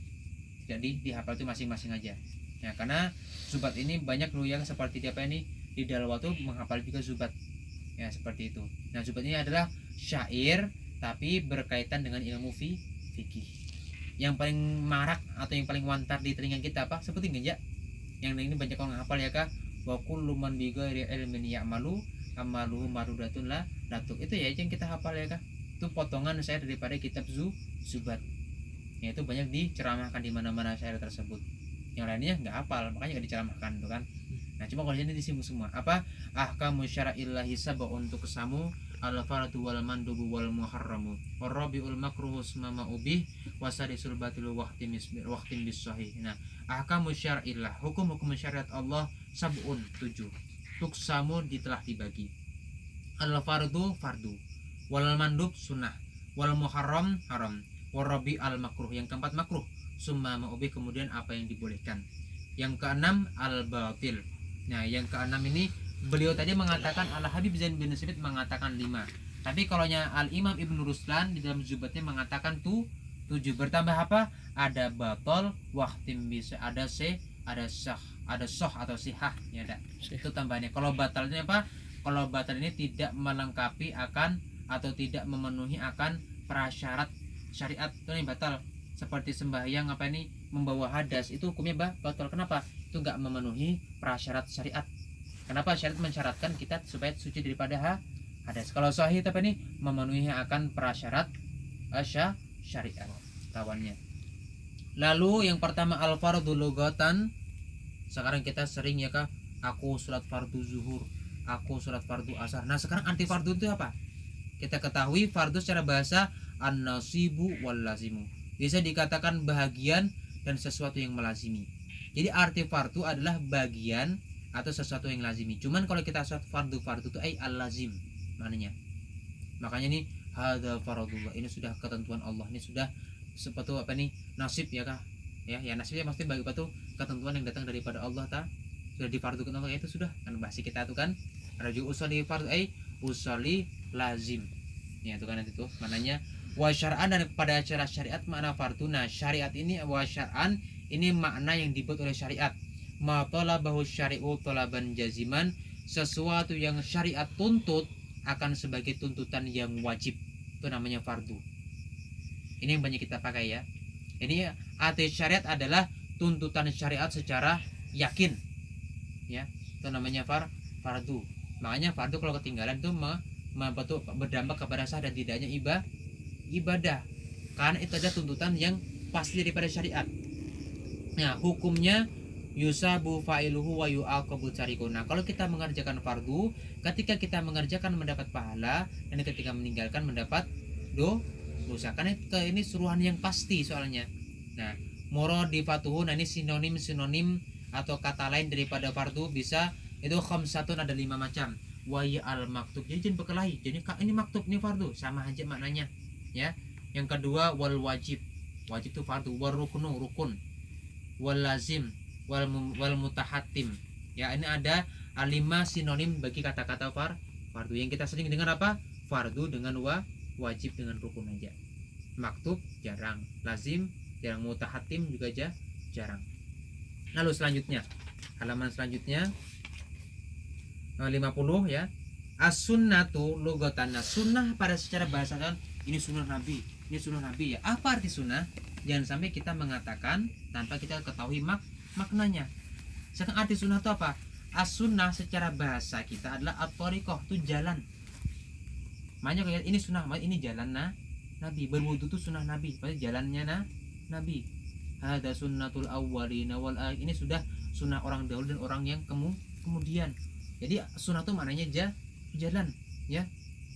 dihafal, itu masing-masing aja ya, karena Zubat ini banyak loh yang seperti apa ini, di Dalwa tuh menghafal juga Zubat ya, seperti itu. Nah, Zubat ini adalah syair tapi berkaitan dengan ilmu fikih. Yang paling marak atau yang paling wantar di telinga kita apa, seperti enggak, yang ini banyak orang hafal ya kah, wa kullu man bi ghairi ilmin ya'malu amaluhu marudatun la datuk, itu ya yang kita hafal ya kah. Itu potongan saya daripada kitab Zubat ya, itu banyak diceramahkan di mana-mana syair tersebut. Yang lainnya nggak hafal, makanya nggak diceramahkan tuh kan. Nah, cuma kalau ini disimu semua apa, ahkamu syara'illahi sab'un untuk kesamu, al-fardu wal mandubu wal muharramu warabiul makruhu smama ubih wasadisul batilu waqtin bis sahih. Nah, ahkamu syar'illah, hukum syariat Allah, sab'un 7, tuksamu telah dibagi. Al-fardu fardu, wal mandub sunnah, wal muharram haram, warabi al makruh yang keempat makruh, summa ma'ubih kemudian apa yang dibolehkan. Yang keenam al batil. Nah, yang keenam ini beliau tadi mengatakan, Al Habib Zain bin Smith mengatakan 5. Tapi kalau Al Imam Ibnu Ruslan di dalam Zubatnya mengatakan 7. Bertambah apa? Ada batol, wahtim bisa, ada sah, ada soh atau sihah ya ada. Itu tambahnya. Kalau batalnya apa? Kalau batal ini tidak melengkapi akan atau tidak memenuhi akan prasyarat syariat, itu nih batal. Seperti sembahyang apa ini, membawa hadas, itu hukumnya batal. Kenapa? Itu enggak memenuhi prasyarat syariat. Kenapa? Syariat mensyaratkan kita supaya suci daripada hadas. Kalau sahih apa ini, memenuhi akan prasyarat syariat tawannya. Lalu yang pertama al-fardu lugatan. Sekarang kita sering ya kah, aku sholat fardu zuhur, aku sholat fardu asar. Nah, sekarang anti fardu itu apa? Kita ketahui fardu secara bahasa an-nasibu wal lazimu, bisa dikatakan bahagian dan sesuatu yang melazimi. Jadi arti fardu adalah bagian atau sesuatu yang lazimi. Cuman kalau kita sholat fardu itu al-lazim maknanya. Makanya nih hadza faradullah, ini sudah ketentuan Allah, ini sudah seperti apa nih, nasib ya kah? Ya nasibnya pasti bagi apa tuh, ketentuan yang datang daripada Allah sudah difardukan Allah, itu sudah kan bahasa kita tuh kan, raju usali fardu usali lazim. Ya itu kan itu maknanya. Wa syar'an, dan pada cara syariat makna fardu. Nah, syariat ini wa syar'an ini makna yang dibuat oleh syariat. Ma talabahu syari'u talaban jaziman, sesuatu yang syariat tuntut akan sebagai tuntutan yang wajib, itu namanya fardu. Ini yang banyak kita pakai ya. Ini arti syariat adalah tuntutan syariat secara yakin ya, itu namanya fardu. Makanya fardu kalau ketinggalan itu berdampak kepada sah dan tidaknya ibadah, karena itu ada tuntutan yang pasti daripada syariat. Nah, hukumnya yusabu fa'iluhu wa yu'aqabu tariku. Nah, kalau kita mengerjakan fardu, ketika kita mengerjakan mendapat pahala, dan ketika meninggalkan mendapat dosa. Karena ini suruhan yang pasti soalnya. Nah, muradifatuhu, nah ini sinonim atau kata lain daripada fardu bisa itu khamsatun, ada 5 macam. Wa al maktub, jadi jangan berkelahi. Jadi ini maktub, ini fardu, sama aja maknanya ya. Yang kedua wal wajib itu fardu, wal rukun, wal lazim, wal mutahattim. Ya, ini ada 5 sinonim bagi kata-kata fardu. Yang kita sering dengar apa? Fardu dengan wajib dengan rukun aja. Maktub jarang, lazim jarang, mutahattim juga jarang. Lalu selanjutnya, halaman selanjutnya 50 ya. As-sunnatu lugatan. Sunnah pada secara bahasa kan ini sunnah Nabi ya. Apa arti sunnah? Jangan sampai kita mengatakan tanpa kita ketahui maknanya. Sekarang arti sunnah itu apa? As-sunnah secara bahasa kita adalah at-thariqah, itu jalan. Makanya kayak ini sunnah, ini jalan Nabi. Berwudu itu sunnah Nabi, berarti jalannya Nabi. Ada sunnatul awwalina wal akhir. Ini sudah sunnah orang dahulu dan orang yang kemudian. Jadi sunnah itu maknanya jalan ya.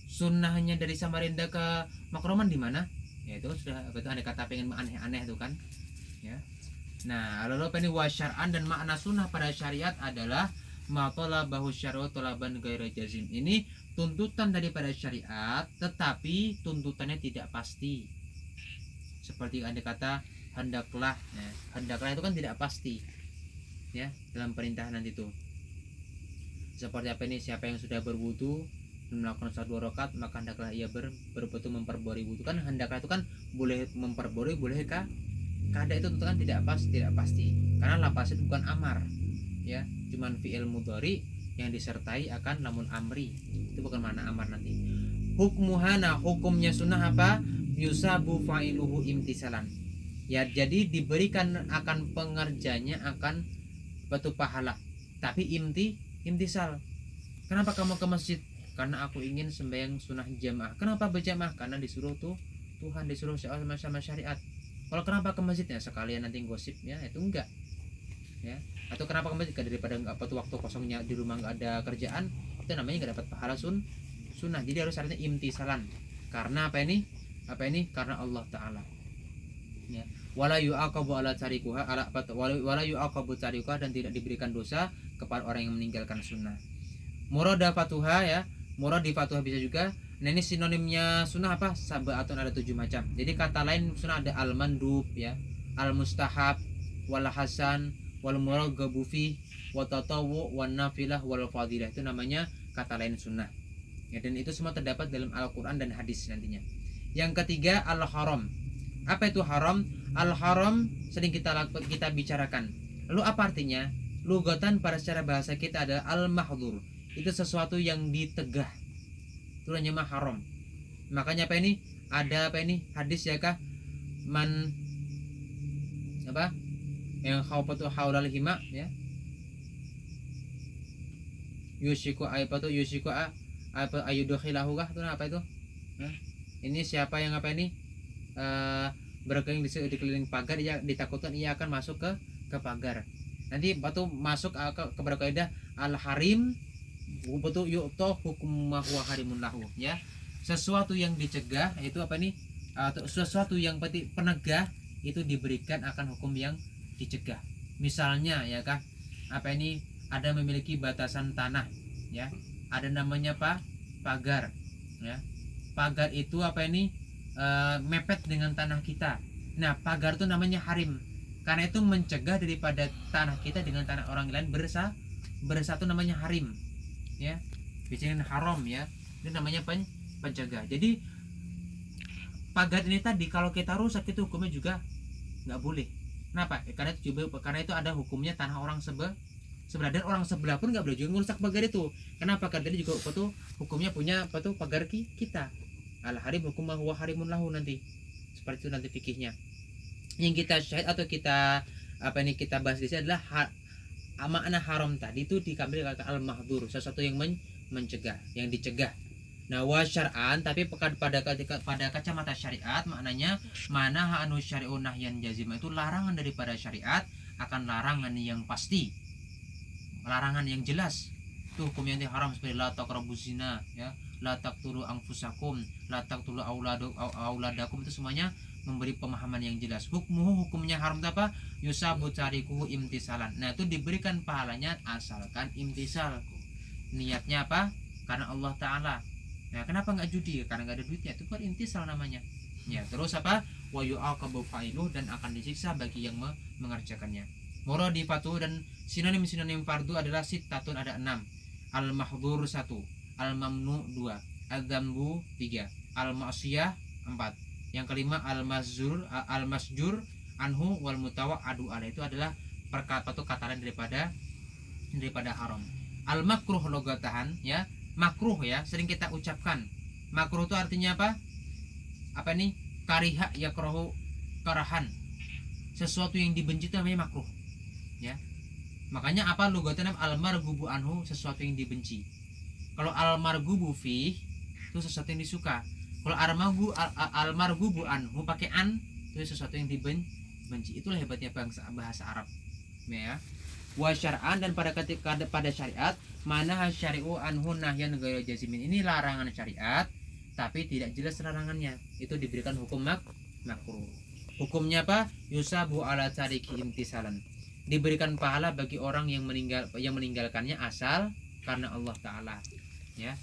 Sunnahnya dari Samarinda ke Makroman di mana? Ya itu sudah betul, ada kata pengen aneh-aneh itu kan ya. Nah, lalu apa ini wasyar'an, dan makna sunnah pada syariat adalah matalabahu syar'u talaban ghaira jazim. Ini tuntutan daripada syariat tetapi tuntutannya tidak pasti. Seperti ada kata hendaklah. Nah, hendaklah itu kan tidak pasti ya dalam perintah nanti itu. Seperti apa ini, siapa yang sudah berwudu melakukan sholat 2 rakaat maka hendaklah ia berwudu memperbarui wudu. Kan hendaklah itu kan boleh memperbarui, boleh kah? Kada itu tentukan tidak pasti. Karena lafaz itu bukan amar ya, cuman fi'il mudhari yang disertai akan lamun amri. Itu bukan makna amar nanti. Hukmuhana, hukumnya sunnah apa? Yusabu fa'iluhu imtisalan. Ya, jadi diberikan akan pengerjanya akan batu pahala. Tapi imtisal. Kenapa kamu ke masjid? Karena aku ingin sembahyang sunnah jamaah. Kenapa berjamaah? Karena disuruh Tuhan, disuruh sama syariat. Kalau kenapa ke masjid ya sekalian nanti gosip ya, itu enggak ya. Atau kenapa ke masjid? Daripada waktu kosongnya di rumah enggak ada kerjaan, itu namanya enggak dapat pahala sunnah. Jadi harus syaratnya imtisalan. Karena apa ini? Karena Allah Ta'ala ya. Wala yu'aqabu ala tarikuha wala yu'aqabu tarikuha, dan tidak diberikan dosa kepada orang yang meninggalkan sunnah. Muradafatuha ya. Muradifatuha bisa juga. Nah, ini sinonimnya sunnah apa? Sab'atun, ada 7 macam. Jadi kata lain sunnah ada al-mandub ya, al-mustahab, wal hasan, wal muraghabu fi, wa tatawwu, wan nafilah, wal fadilah. Itu namanya kata lain sunnah. Ya, dan itu semua terdapat dalam Al-Qur'an dan hadis nantinya. Yang ketiga al-haram. Apa itu haram? Al-haram sering kita bicarakan. Lalu apa artinya? Lugatan pada secara bahasa kita adalah al-mahdhur. Itu sesuatu yang ditegah. Itu namanya haram. Makanya apa ini? Ada apa ini? Hadis ya kah? Man apa? Yang khawfatu haulal hima ya. Yushiku ayudkhilahu kah? Itu apa itu? Nah, ini siapa yang apa ini? Berkeliling di keliling pagar, dia ditakutkan ia akan masuk ke pagar. Nanti batu masuk ke kaidah al-harim betul yu'to hukum ma huwa harimun lahu ya. Sesuatu yang dicegah itu apa nih? Sesuatu yang penegah itu diberikan akan hukum yang dicegah. Misalnya ya kah? Apa ini? Ada memiliki batasan tanah ya. Ada namanya pagar ya. Pagar itu apa ini? Mepet dengan tanah kita. Nah, pagar itu namanya harim. Karena itu mencegah daripada tanah kita dengan tanah orang lain bersatu, namanya harim. Ya, bicara haram ya, ini namanya pencegah. Jadi pagar ini tadi kalau kita rusak itu hukumnya juga nggak boleh. Kenapa? Karena itu ada hukumnya tanah orang sebelah, dan orang sebelah pun nggak boleh juga merusak pagar itu. Kenapa? Karena dia juga hukumnya punya pagar kita. Al harim hukum huwa harimun lahu, nanti seperti itu nanti fikihnya. Yang kita syahid atau kita kita bahas di sini adalah makna haram tadi itu diambil kata al mahdur, sesuatu yang mencegah, yang dicegah. Nah, wa syar'an, tapi pada kacamata syariat maknanya mana anu syari'un nahyan jazim, itu larangan daripada syariat akan larangan yang pasti, larangan yang jelas. Itu hukum yang haram seperti la taqrabuz zina, ya, la taqtulu anfusakum, la taqtulu auladakum, itu semuanya memberi pemahaman yang jelas. Hukumnya haram itu apa? Yusabu tarikuhu imtisalan. Nah, itu diberikan pahalanya asalkan imtisal. Niatnya apa? Karena Allah Ta'ala. Nah, kenapa nggak judi? Karena nggak ada duitnya. Itu kan intisal namanya. Ya, terus apa? Wa yu'aqabu fa'iluh, dan akan disiksa bagi yang mengerjakannya. Muradifatu, dan sinonim fardu adalah sittatun, ada 6. Al-mahdhur 1, al-mamnu 2, al-dzambu 3, al-ma'siyah 4. Yang kelima al-masjur anhu wal mutawa'adu alaih, itu adalah kata lain daripada haram. Al-makruh logatahan, ya, makruh, ya, sering kita ucapkan. Makruh itu artinya apa? Apa nih? Kariha yakrahu karahan. Sesuatu yang dibenci itu namanya makruh, ya. Makanya apa logatan al-marghubu anhu, sesuatu yang dibenci. Kalau al-marghubu fi itu sesuatu yang disuka. Kalau al-marghubu anhu pakai an, itu sesuatu yang dibenci. Itulah hebatnya bahasa Arab, ya. Wa syar'an, dan pada syariat mana syari'u anhu nahyan ghairu jazimin, ini larangan syariat tapi tidak jelas larangannya, itu diberikan hukum makruh. Hukumnya apa? Yusabu ala tariki imtisalan, diberikan pahala bagi orang yang meninggalkannya asal karena Allah Ta'ala, ya.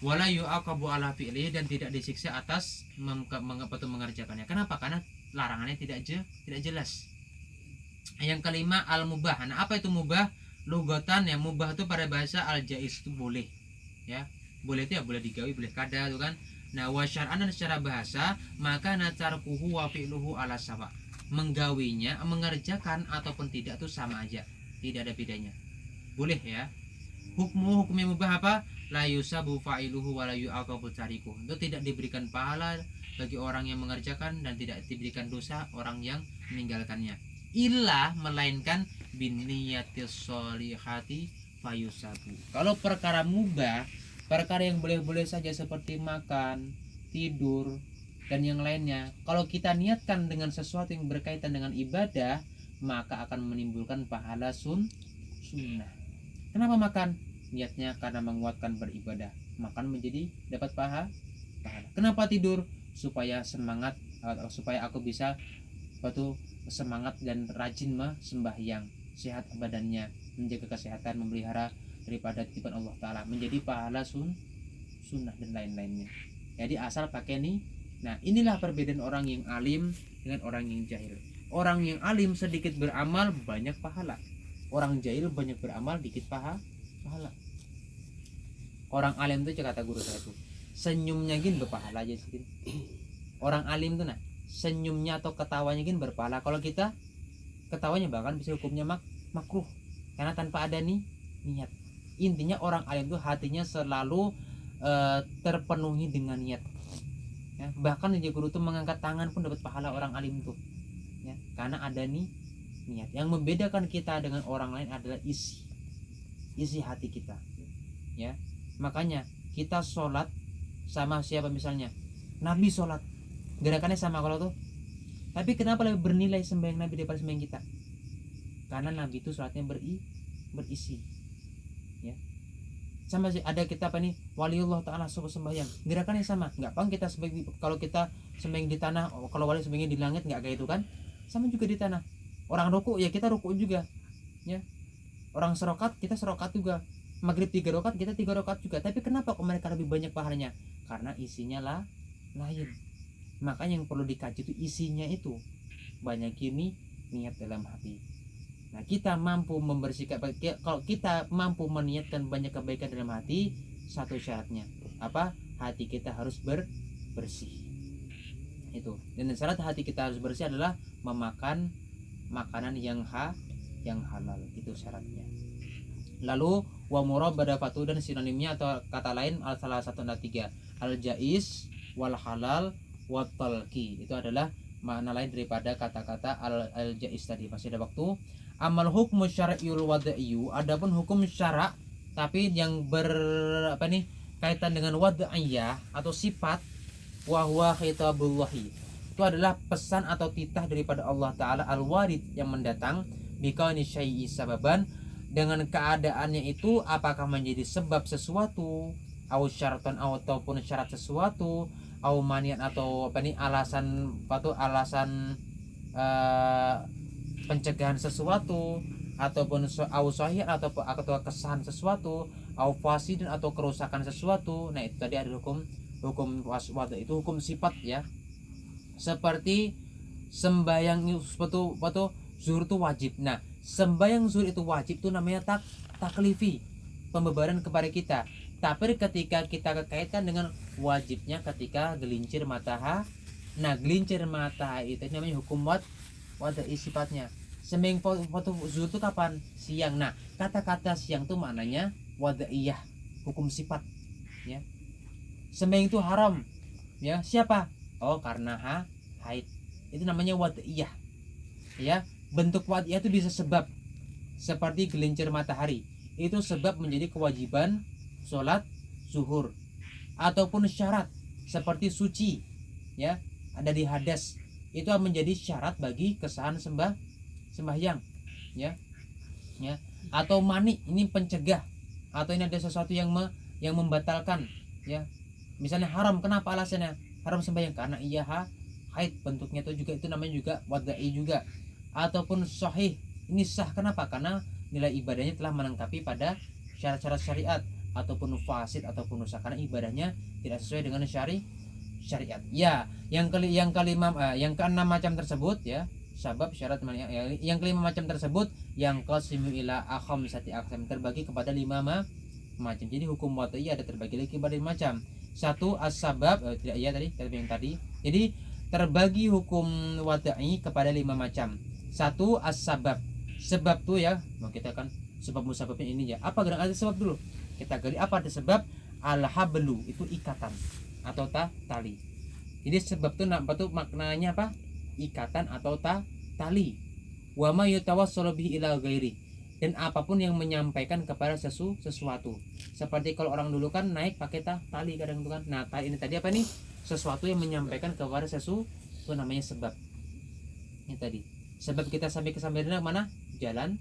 Wala yu'aqabu ala fi'lihi, dan tidak disiksa atas mengerjakannya. Kenapa? Karena larangannya tidak jelas. Yang kelima al-mubah. Nah, apa itu mubah? Lugatan, yang mubah itu pada bahasa al-jaiz, itu boleh, ya. Boleh itu ya boleh digawi, boleh kada, itu kan. Nah, wa syar'an, dan secara bahasa maka natarkuhu wa fi'luhu ala sawa, menggawinya, mengerjakan ataupun tidak itu sama aja, tidak ada bedanya, boleh, ya. Hukumnya mubah apa? La yusabu fa'iluhu wa la yu'aqabu tariku, itu tidak diberikan pahala bagi orang yang mengerjakan dan tidak diberikan dosa orang yang meninggalkannya, illa melainkan biniyatis sholihati fayusabu. Kalau perkara mubah, perkara yang boleh-boleh saja seperti makan, tidur, dan yang lainnya, kalau kita niatkan dengan sesuatu yang berkaitan dengan ibadah, maka akan menimbulkan pahala sunnah. Kenapa makan? Niatnya karena menguatkan beribadah, makan menjadi dapat pahala. Kenapa tidur? Supaya semangat, supaya aku bisa semangat dan rajin sembahyang, sehat badannya, menjaga kesehatan, memelihara daripada titipan Allah Ta'ala, menjadi pahala sunnah dan lain-lainnya. Jadi asal pakai nih. Nah, inilah perbedaan orang yang alim dengan orang yang jahil. Orang yang alim sedikit beramal banyak pahala, orang jahil banyak beramal dikit pahala. Orang alim itu kata guru saya tuh, senyumnya gin berpahala aja sih. Orang alim tuh, nah, senyumnya atau ketawanya gin berpahala. Kalau kita ketawanya bahkan bisa hukumnya makruh karena tanpa ada niat. Intinya orang alim itu hatinya selalu terpenuhi dengan niat, ya. Bahkan guru tuh mengangkat tangan pun dapat pahala orang alim tuh, ya, karena ada niat. Yang membedakan kita dengan orang lain adalah isi hati kita, ya. Makanya kita sholat sama siapa, misalnya Nabi sholat, gerakannya sama kalau tuh, tapi kenapa lebih bernilai sembahyang Nabi daripada sembahyang kita? Karena Nabi itu sholatnya berisi, ya. Sama sih ada kita waliullah Ta'ala suruh sembahyang, gerakannya sama. Nggak pang kita kalau kita sembahyang di tanah, kalau wali sembahyang di langit, nggak kayak itu kan. Sama juga di tanah. Orang ruku ya kita ruku juga, ya. Orang serokat kita serokat juga. Maghrib 3 rakaat kita 3 rakaat juga. Tapi kenapa kok mereka lebih banyak pahalanya? Karena isinya lain. Makanya yang perlu dikaji itu isinya itu. Banyak ini niat dalam hati. Nah, kita mampu membersihkan, kalau kita mampu meniatkan banyak kebaikan dalam hati, satu syaratnya apa? Hati kita harus bersih. Itu. Dan syarat hati kita harus bersih adalah memakan makanan yang yang halal, itu syaratnya. Lalu wa murabadafatu, dan sinonimnya atau kata lain salah satu ada 3, al jaiz wal halal wat talqi, itu adalah makna lain daripada kata-kata al jaiz tadi. Masih ada waktu. Amal hukmu syar'iul wad'iyyu, adapun hukum syara' tapi yang kaitan dengan wad'iyah atau sifat, wa huwa khitabullahi, itu adalah pesan atau titah daripada Allah Ta'ala al-warid yang mendatang, bikauni syai'i sababan, dengan keadaannya itu apakah menjadi sebab sesuatu, au syaratan ataupun syarat sesuatu, au manian atau alasan pencegahan sesuatu, ataupun au sahih atau kesahan sesuatu, au fasidin atau kerusakan sesuatu. Nah itu tadi ada hukum wada, itu hukum sifat ya. Seperti sembahyang zuhur itu wajib. Nah sembahyang zuhur itu wajib, itu namanya taklifi, pembebaran kepada kita. Tapi ketika kita kaitkan dengan wajibnya ketika gelincir matahari, nah gelincir matahari itu namanya hukum wadai sifatnya. Sembahyang foto zuhur itu kapan? Siang. Nah kata-kata siang itu maknanya wadaiyah, hukum sifat ya. Sembahyang itu haram ya, siapa? Oh karena haid, itu namanya wadaiyah ya. Bentuk wadiyah itu bisa sebab, seperti gelincir matahari itu sebab menjadi kewajiban sholat zuhur, ataupun syarat seperti suci ya, ada di hadas, itu menjadi syarat bagi kesahan sembahyang ya. Atau mani, ini pencegah, atau ini ada sesuatu yang membatalkan ya. Misalnya haram, kenapa alasannya haram sembahyang? Karena ia haid, bentuknya itu namanya juga wadai juga. Ataupun sahih, ini sah, kenapa? Karena nilai ibadahnya telah melengkapi pada syarat-syarat syariat. Ataupun fasid ataupun rusak karena ibadahnya tidak sesuai dengan syariat ya. Yang keenam macam tersebut ya, sabab syarat yang kelima macam tersebut yang qasimu ila khamsati aqsam, terbagi kepada 5 macam. Jadi hukum wadai ada terbagi lagi kepada 5 macam. 1 as-sabab, tidak ya tadi yang tadi. Jadi terbagi hukum wadai kepada 5 macam. 1 as-sabab, sebab tuh ya, mau kita kan sebab musababnya ini ya. Apa gerak ada sebab dulu? Kita gali apa ada sebab. Al-hablu itu ikatan atau tali. Jadi sebab tuh maknanya apa? Ikatan atau tali. Wa ma yatawassalu bihi ila ghairi, dan apapun yang menyampaikan kepada sesuatu. Seperti kalau orang dulu kan naik pakai tali kadang itu kan. Nah, tali ini tadi apa nih? Sesuatu yang menyampaikan kepada sesuatu, itu namanya sebab. Ini tadi. Sebab kita sampai ke mana? Jalan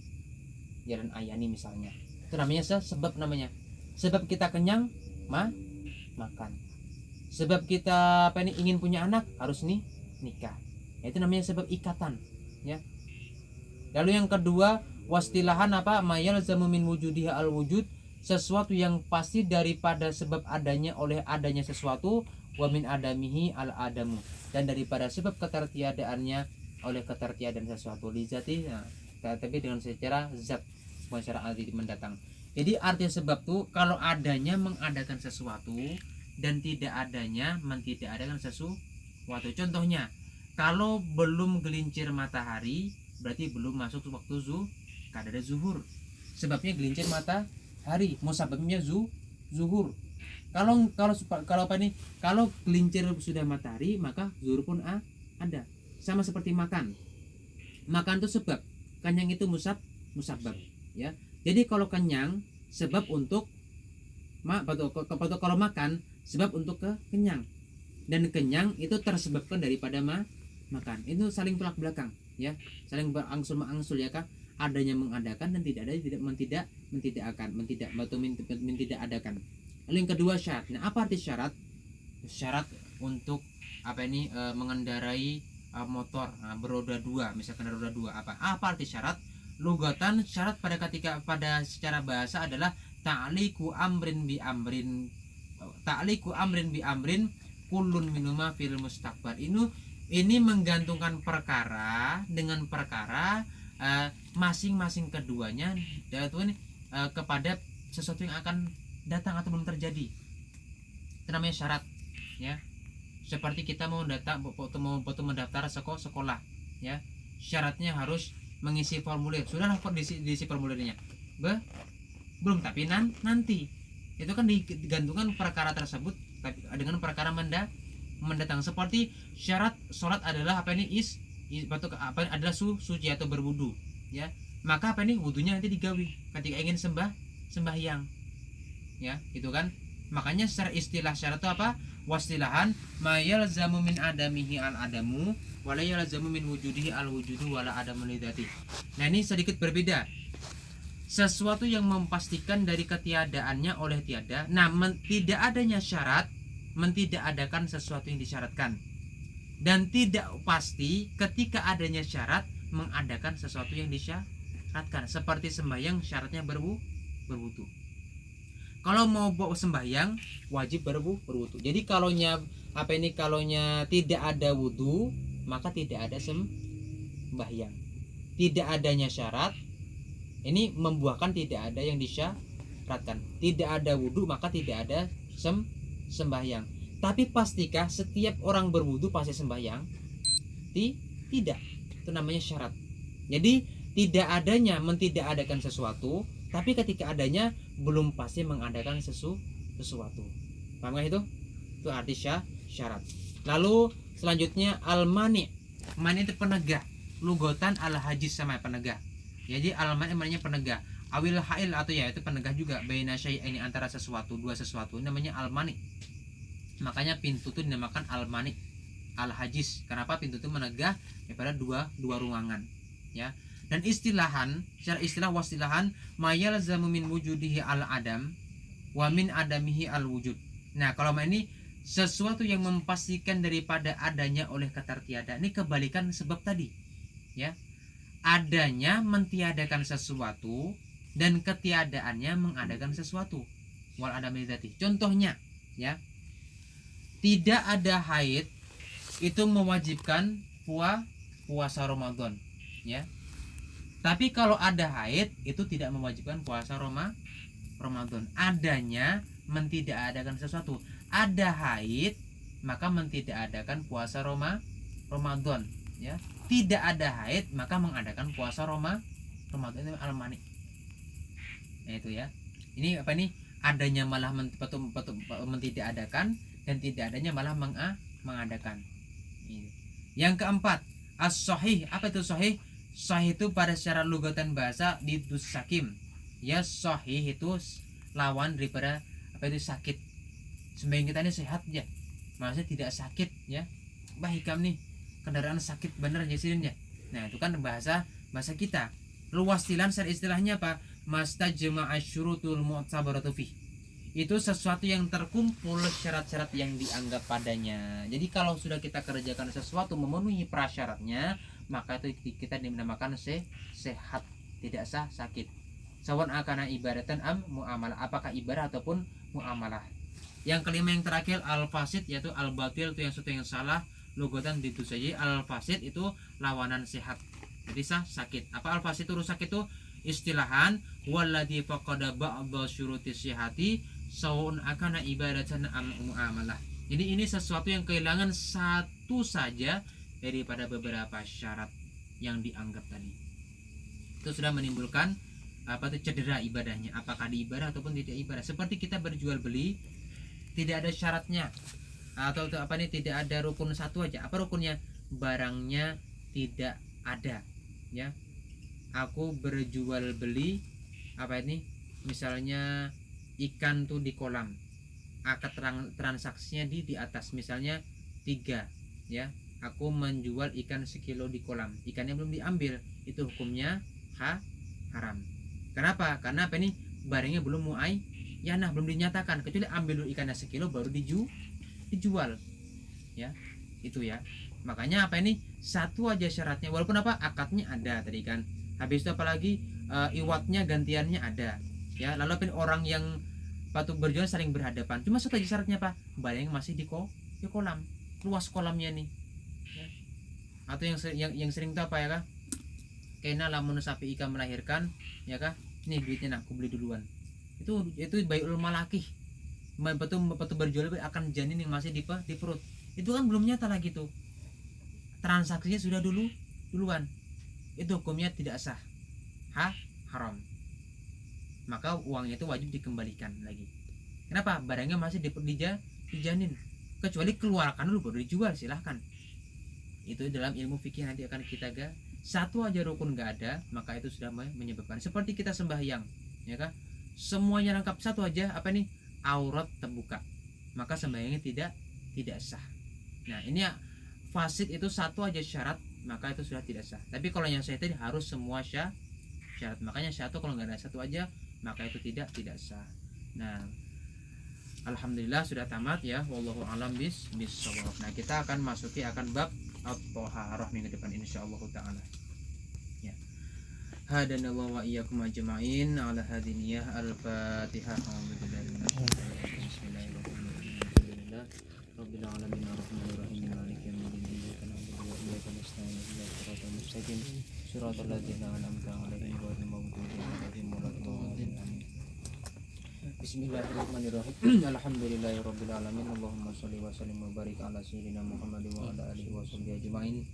ayani misalnya. Itu namanya sebab namanya. Sebab kita kenyang makan. Sebab kita ingin punya anak, harus nikah. Itu namanya sebab ikatan ya. Lalu yang kedua, wastilahan apa? Mayal zamumin wujudiha al wujud, sesuatu yang pasti daripada sebab adanya oleh adanya sesuatu, wa min adamihi al adamu, dan daripada sebab ketertiadaannya oleh ketertiadaan sesuatu, lizati, nah, tapi dengan secara zat, bukan secara arti mendatang. Jadi arti sebab tuh kalau adanya mengadakan sesuatu dan tidak adanya tidak adakan sesuatu. Contohnya, kalau belum gelincir matahari berarti belum masuk waktu kadar zuhur. Sebabnya gelincir matahari, musababnya zuhur. Kalau gelincir sudah matahari maka zuhur pun ada. Sama seperti makan. Makan itu sebab, kenyang itu musabab ya. Jadi kalau kenyang sebab untuk kalau makan sebab untuk kenyang, dan kenyang itu tersebabkan daripada makan. Itu saling tolak belakang ya, saling berangsul ya kak. Adanya mengadakan dan tidak ada tidak adakan. Lalu yang kedua syarat. Nah apa arti syarat? Syarat untuk mengendarai motor beroda 2, misalkan roda 2 apa arti syarat? Lugatan syarat pada secara bahasa adalah ta'liqu amrin bi amrin kullun minuma fil mustaqbal. Ini menggantungkan perkara dengan perkara masing-masing keduanya kepada sesuatu yang akan datang atau belum terjadi. Itu namanya syarat ya. Seperti kita mau mendaftar sekolah ya, syaratnya harus mengisi formulir, sudahlah kok diisi formulirnya, belum, tapi nanti itu kan digantungkan perkara tersebut dengan perkara mendatang. Seperti syarat sholat adalah apa ini adalah suci atau berwudu, ya, maka apa ini wudunya nanti digawi ketika ingin sembahyang, ya, itu kan. Makanya secara istilah syarat itu apa? Wastilahan mayal zamu min adamihi al adamu wala yalzamu min wujudihi al wujudu wala adamu lidati. Nah, ini sedikit berbeda. Sesuatu yang memastikan dari ketiadaannya oleh tiada. Nah, tidak adanya syarat mentidakadakan sesuatu yang disyaratkan, dan tidak pasti ketika adanya syarat mengadakan sesuatu yang disyaratkan. Seperti sembahyang syaratnya berwudu. Kalau mau bawa sembahyang wajib berwudu. Jadi kalaunya tidak ada wudu, maka tidak ada sembahyang. Tidak adanya syarat ini membuahkan tidak ada yang disyaratkan. Tidak ada wudu maka tidak ada sembahyang. Tapi pastikah setiap orang berwudu pasti sembahyang? Tidak. Itu namanya syarat. Jadi tidak adanya mentidakadakan sesuatu, tapi ketika adanya belum pasti mengadakan sesuatu. Paham gak itu? Itu arti syarat. Lalu selanjutnya al-mani. Mani itu penegah. Lugotan al-hajiz sama penegah. Jadi al-mani maknanya penegah. Awil ha'il atau ya itu penegah juga. Baina syai'aini antara sesuatu, dua sesuatu. Ini namanya al-mani. Makanya pintu itu dinamakan al-mani, al-hajiz. Kenapa? Pintu itu menegah daripada dua ruangan, ya. Dan secara istilah wasilahan mayal zamumin wujudihi al adam wa min adamihi al wujud. Nah, kalau ini sesuatu yang memastikan daripada adanya oleh ketertiadaan. Ini kebalikan sebab tadi, ya. Adanya mentiadakan sesuatu dan ketiadaannya mengadakan sesuatu. Wal adami dzati. Contohnya, ya. Tidak ada haid itu mewajibkan puasa Ramadan, ya. Tapi kalau ada haid itu tidak mewajibkan puasa Ramadan. Adanya mentidakadakan sesuatu. Ada haid maka mentidakadakan puasa Ramadan, ya. Tidak ada haid maka mengadakan puasa Ramadan. Itu al-mani. Nah, itu ya. Ini apa nih? Adanya malah mentidakadakan dan tidak adanya malah mengadakan. Yang keempat, as-sahih. Apa itu sahih? Sahih itu pada secara lugatan bahasa didus sakim. Ya, sahih itu lawan daripada apa itu sakit. Sembahyang kita ini sehat ya. Maksudnya tidak sakit, ya. Bahikam nih kendaraan sakit bener ya sini ya. Nah, itu kan bahasa kita. Luas secara istilahnya apa? Mastajma asyurutul mu'tabaratu fi. Itu sesuatu yang terkumpul syarat-syarat yang dianggap padanya. Jadi kalau sudah kita kerjakan sesuatu memenuhi prasyaratnya, maka itu kita dinamakan sehat, tidak sakit. Sawan akana ibadatan am muamalah, apakah ibadah ataupun muamalah. Yang kelima yang terakhir al-fasid, yaitu al-batil, itu yang sesuatu yang salah. Lugatan itu saja. Al-fasid itu lawanan sehat. Jadi sakit. Apa al-fasid itu? Rusak itu istilahan walladzi faqada ba'dha syurutis sihhati saun akana ibadatan am muamalah. Jadi ini sesuatu yang kehilangan satu saja daripada beberapa syarat yang dianggap tadi. Itu sudah menimbulkan apa itu cedera ibadahnya, apakah di ibadah ataupun tidak ibadah. Seperti kita berjual beli tidak ada syaratnya, atau apa nih, tidak ada rukun satu aja. Apa rukunnya? Barangnya tidak ada, ya. Aku berjual beli apa ini, misalnya ikan tuh di kolam, akad transaksinya di atas, misalnya 3, ya. Aku menjual ikan sekilo di kolam, ikannya belum diambil, itu hukumnya haram. Kenapa? Karena apa ini, barangnya belum muayyanah, belum dinyatakan, kecuali ambil dulu ikannya sekilo baru dijual, ya. Itu ya. Makanya apa ini, satu aja syaratnya, walaupun apa akadnya ada tadi kan, habis itu apalagi iwatnya gantiannya ada, ya. Lalu apa, orang yang patut berjualan saling berhadapan, cuma satu aja syaratnya apa, barang masih di kolam, luas kolamnya nih, ya. Atau yang sering itu apa ya kah, kena lamun sapi ikan melahirkan, ya kah, nih duitnya, nah aku beli duluan, itu baiul malakih, betul berjual akan janin yang masih di perut, itu kan belum nyata lagi tuh, transaksinya sudah duluan, itu hukumnya tidak sah, haram, maka uangnya itu wajib dikembalikan lagi. Kenapa? Barangnya masih dijanin, kecuali keluarkan dulu baru dijual, silahkan. Itu dalam ilmu fikih nanti akan kita satu aja rukun nggak ada, maka itu sudah menyebabkan seperti kita sembahyang, ya kan? Semuanya lengkap, satu aja apa nih, aurat terbuka, maka sembahyangnya tidak sah. Nah ini fasid itu satu aja syarat, maka itu sudah tidak sah. Tapi kalau yang saya tadi harus semua syarat, makanya satu, kalau nggak ada satu aja maka itu tidak sah. Nah alhamdulillah sudah tamat ya, wallahu alam bisawab. Nah kita akan masuki bab at-thaharah minggu depan insyaallah taala ya. Hadanallahu wa iyyakum ajma'in ala hadiniyah al-fatihah. Bismillahirrahmanirrahim. Rabbil alamin arrahmanir rahim maliki yaumiddin iyyaka na'budu wa iyyaka nasta'in ihdinas siratal mustaqim siratal ladzina an'amta 'alaihim ghairil maghdubi 'alaihim waladdallin. Bismillahirrahmanirrahim. Alhamdulillahirabbil alamin. Allahumma shalli wa sallim wa barik ala sayyidina Muhammad wa ala alihi wa sahbihi ajmain.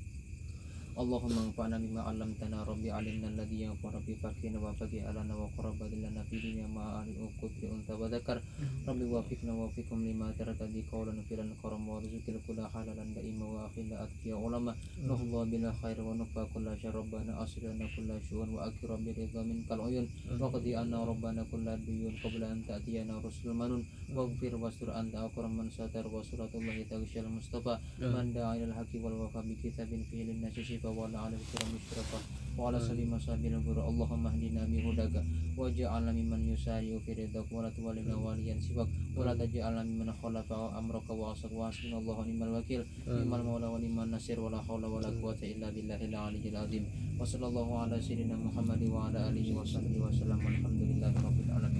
Allahumma anfa'na bima 'allamtana rabbi 'allimna alladhi yanfa'una bi faqina wa faqih alana wa qurbatin lana fi dunya ma ahli uqud bi unta wa dzakar rabbi wafiqna wa fikum lima taratadi qawlan filan karam wa rizqil kula halalan da'ima wa akhila atqiya ulama nuhullah bila khair wa nufa kulla syarr rabbana asrana kulla syu'un wa akira bi ridha min kal uyun wa qadi anna rabbana kulla duyun qabla an ta'tiyana rusul manun waghfir wastur anta akram man satar wa suratullahi taghshal mustafa man da'a ilal haqqi wal wafa bi kitabin fihi lin nasi shifa wa ala alihi kiram musyrafah wa ala salim masabil ghura. Allahumma hdina bi hudaka waj'alna mimman yusari'u fi ridhak wa la tuwallina waliyan sibak wa la taj'alna mimman khalafa amraka wa asad wa hasbunallahu ni'mal wakil ni'mal maula wa ni'man nasir wa la haula wa la quwwata illa billahil aliyyil azim. Wa sallallahu ala sayyidina Muhammad wa ala alihi wa sahbihi wa sallam. Alhamdulillahi rabbil alamin.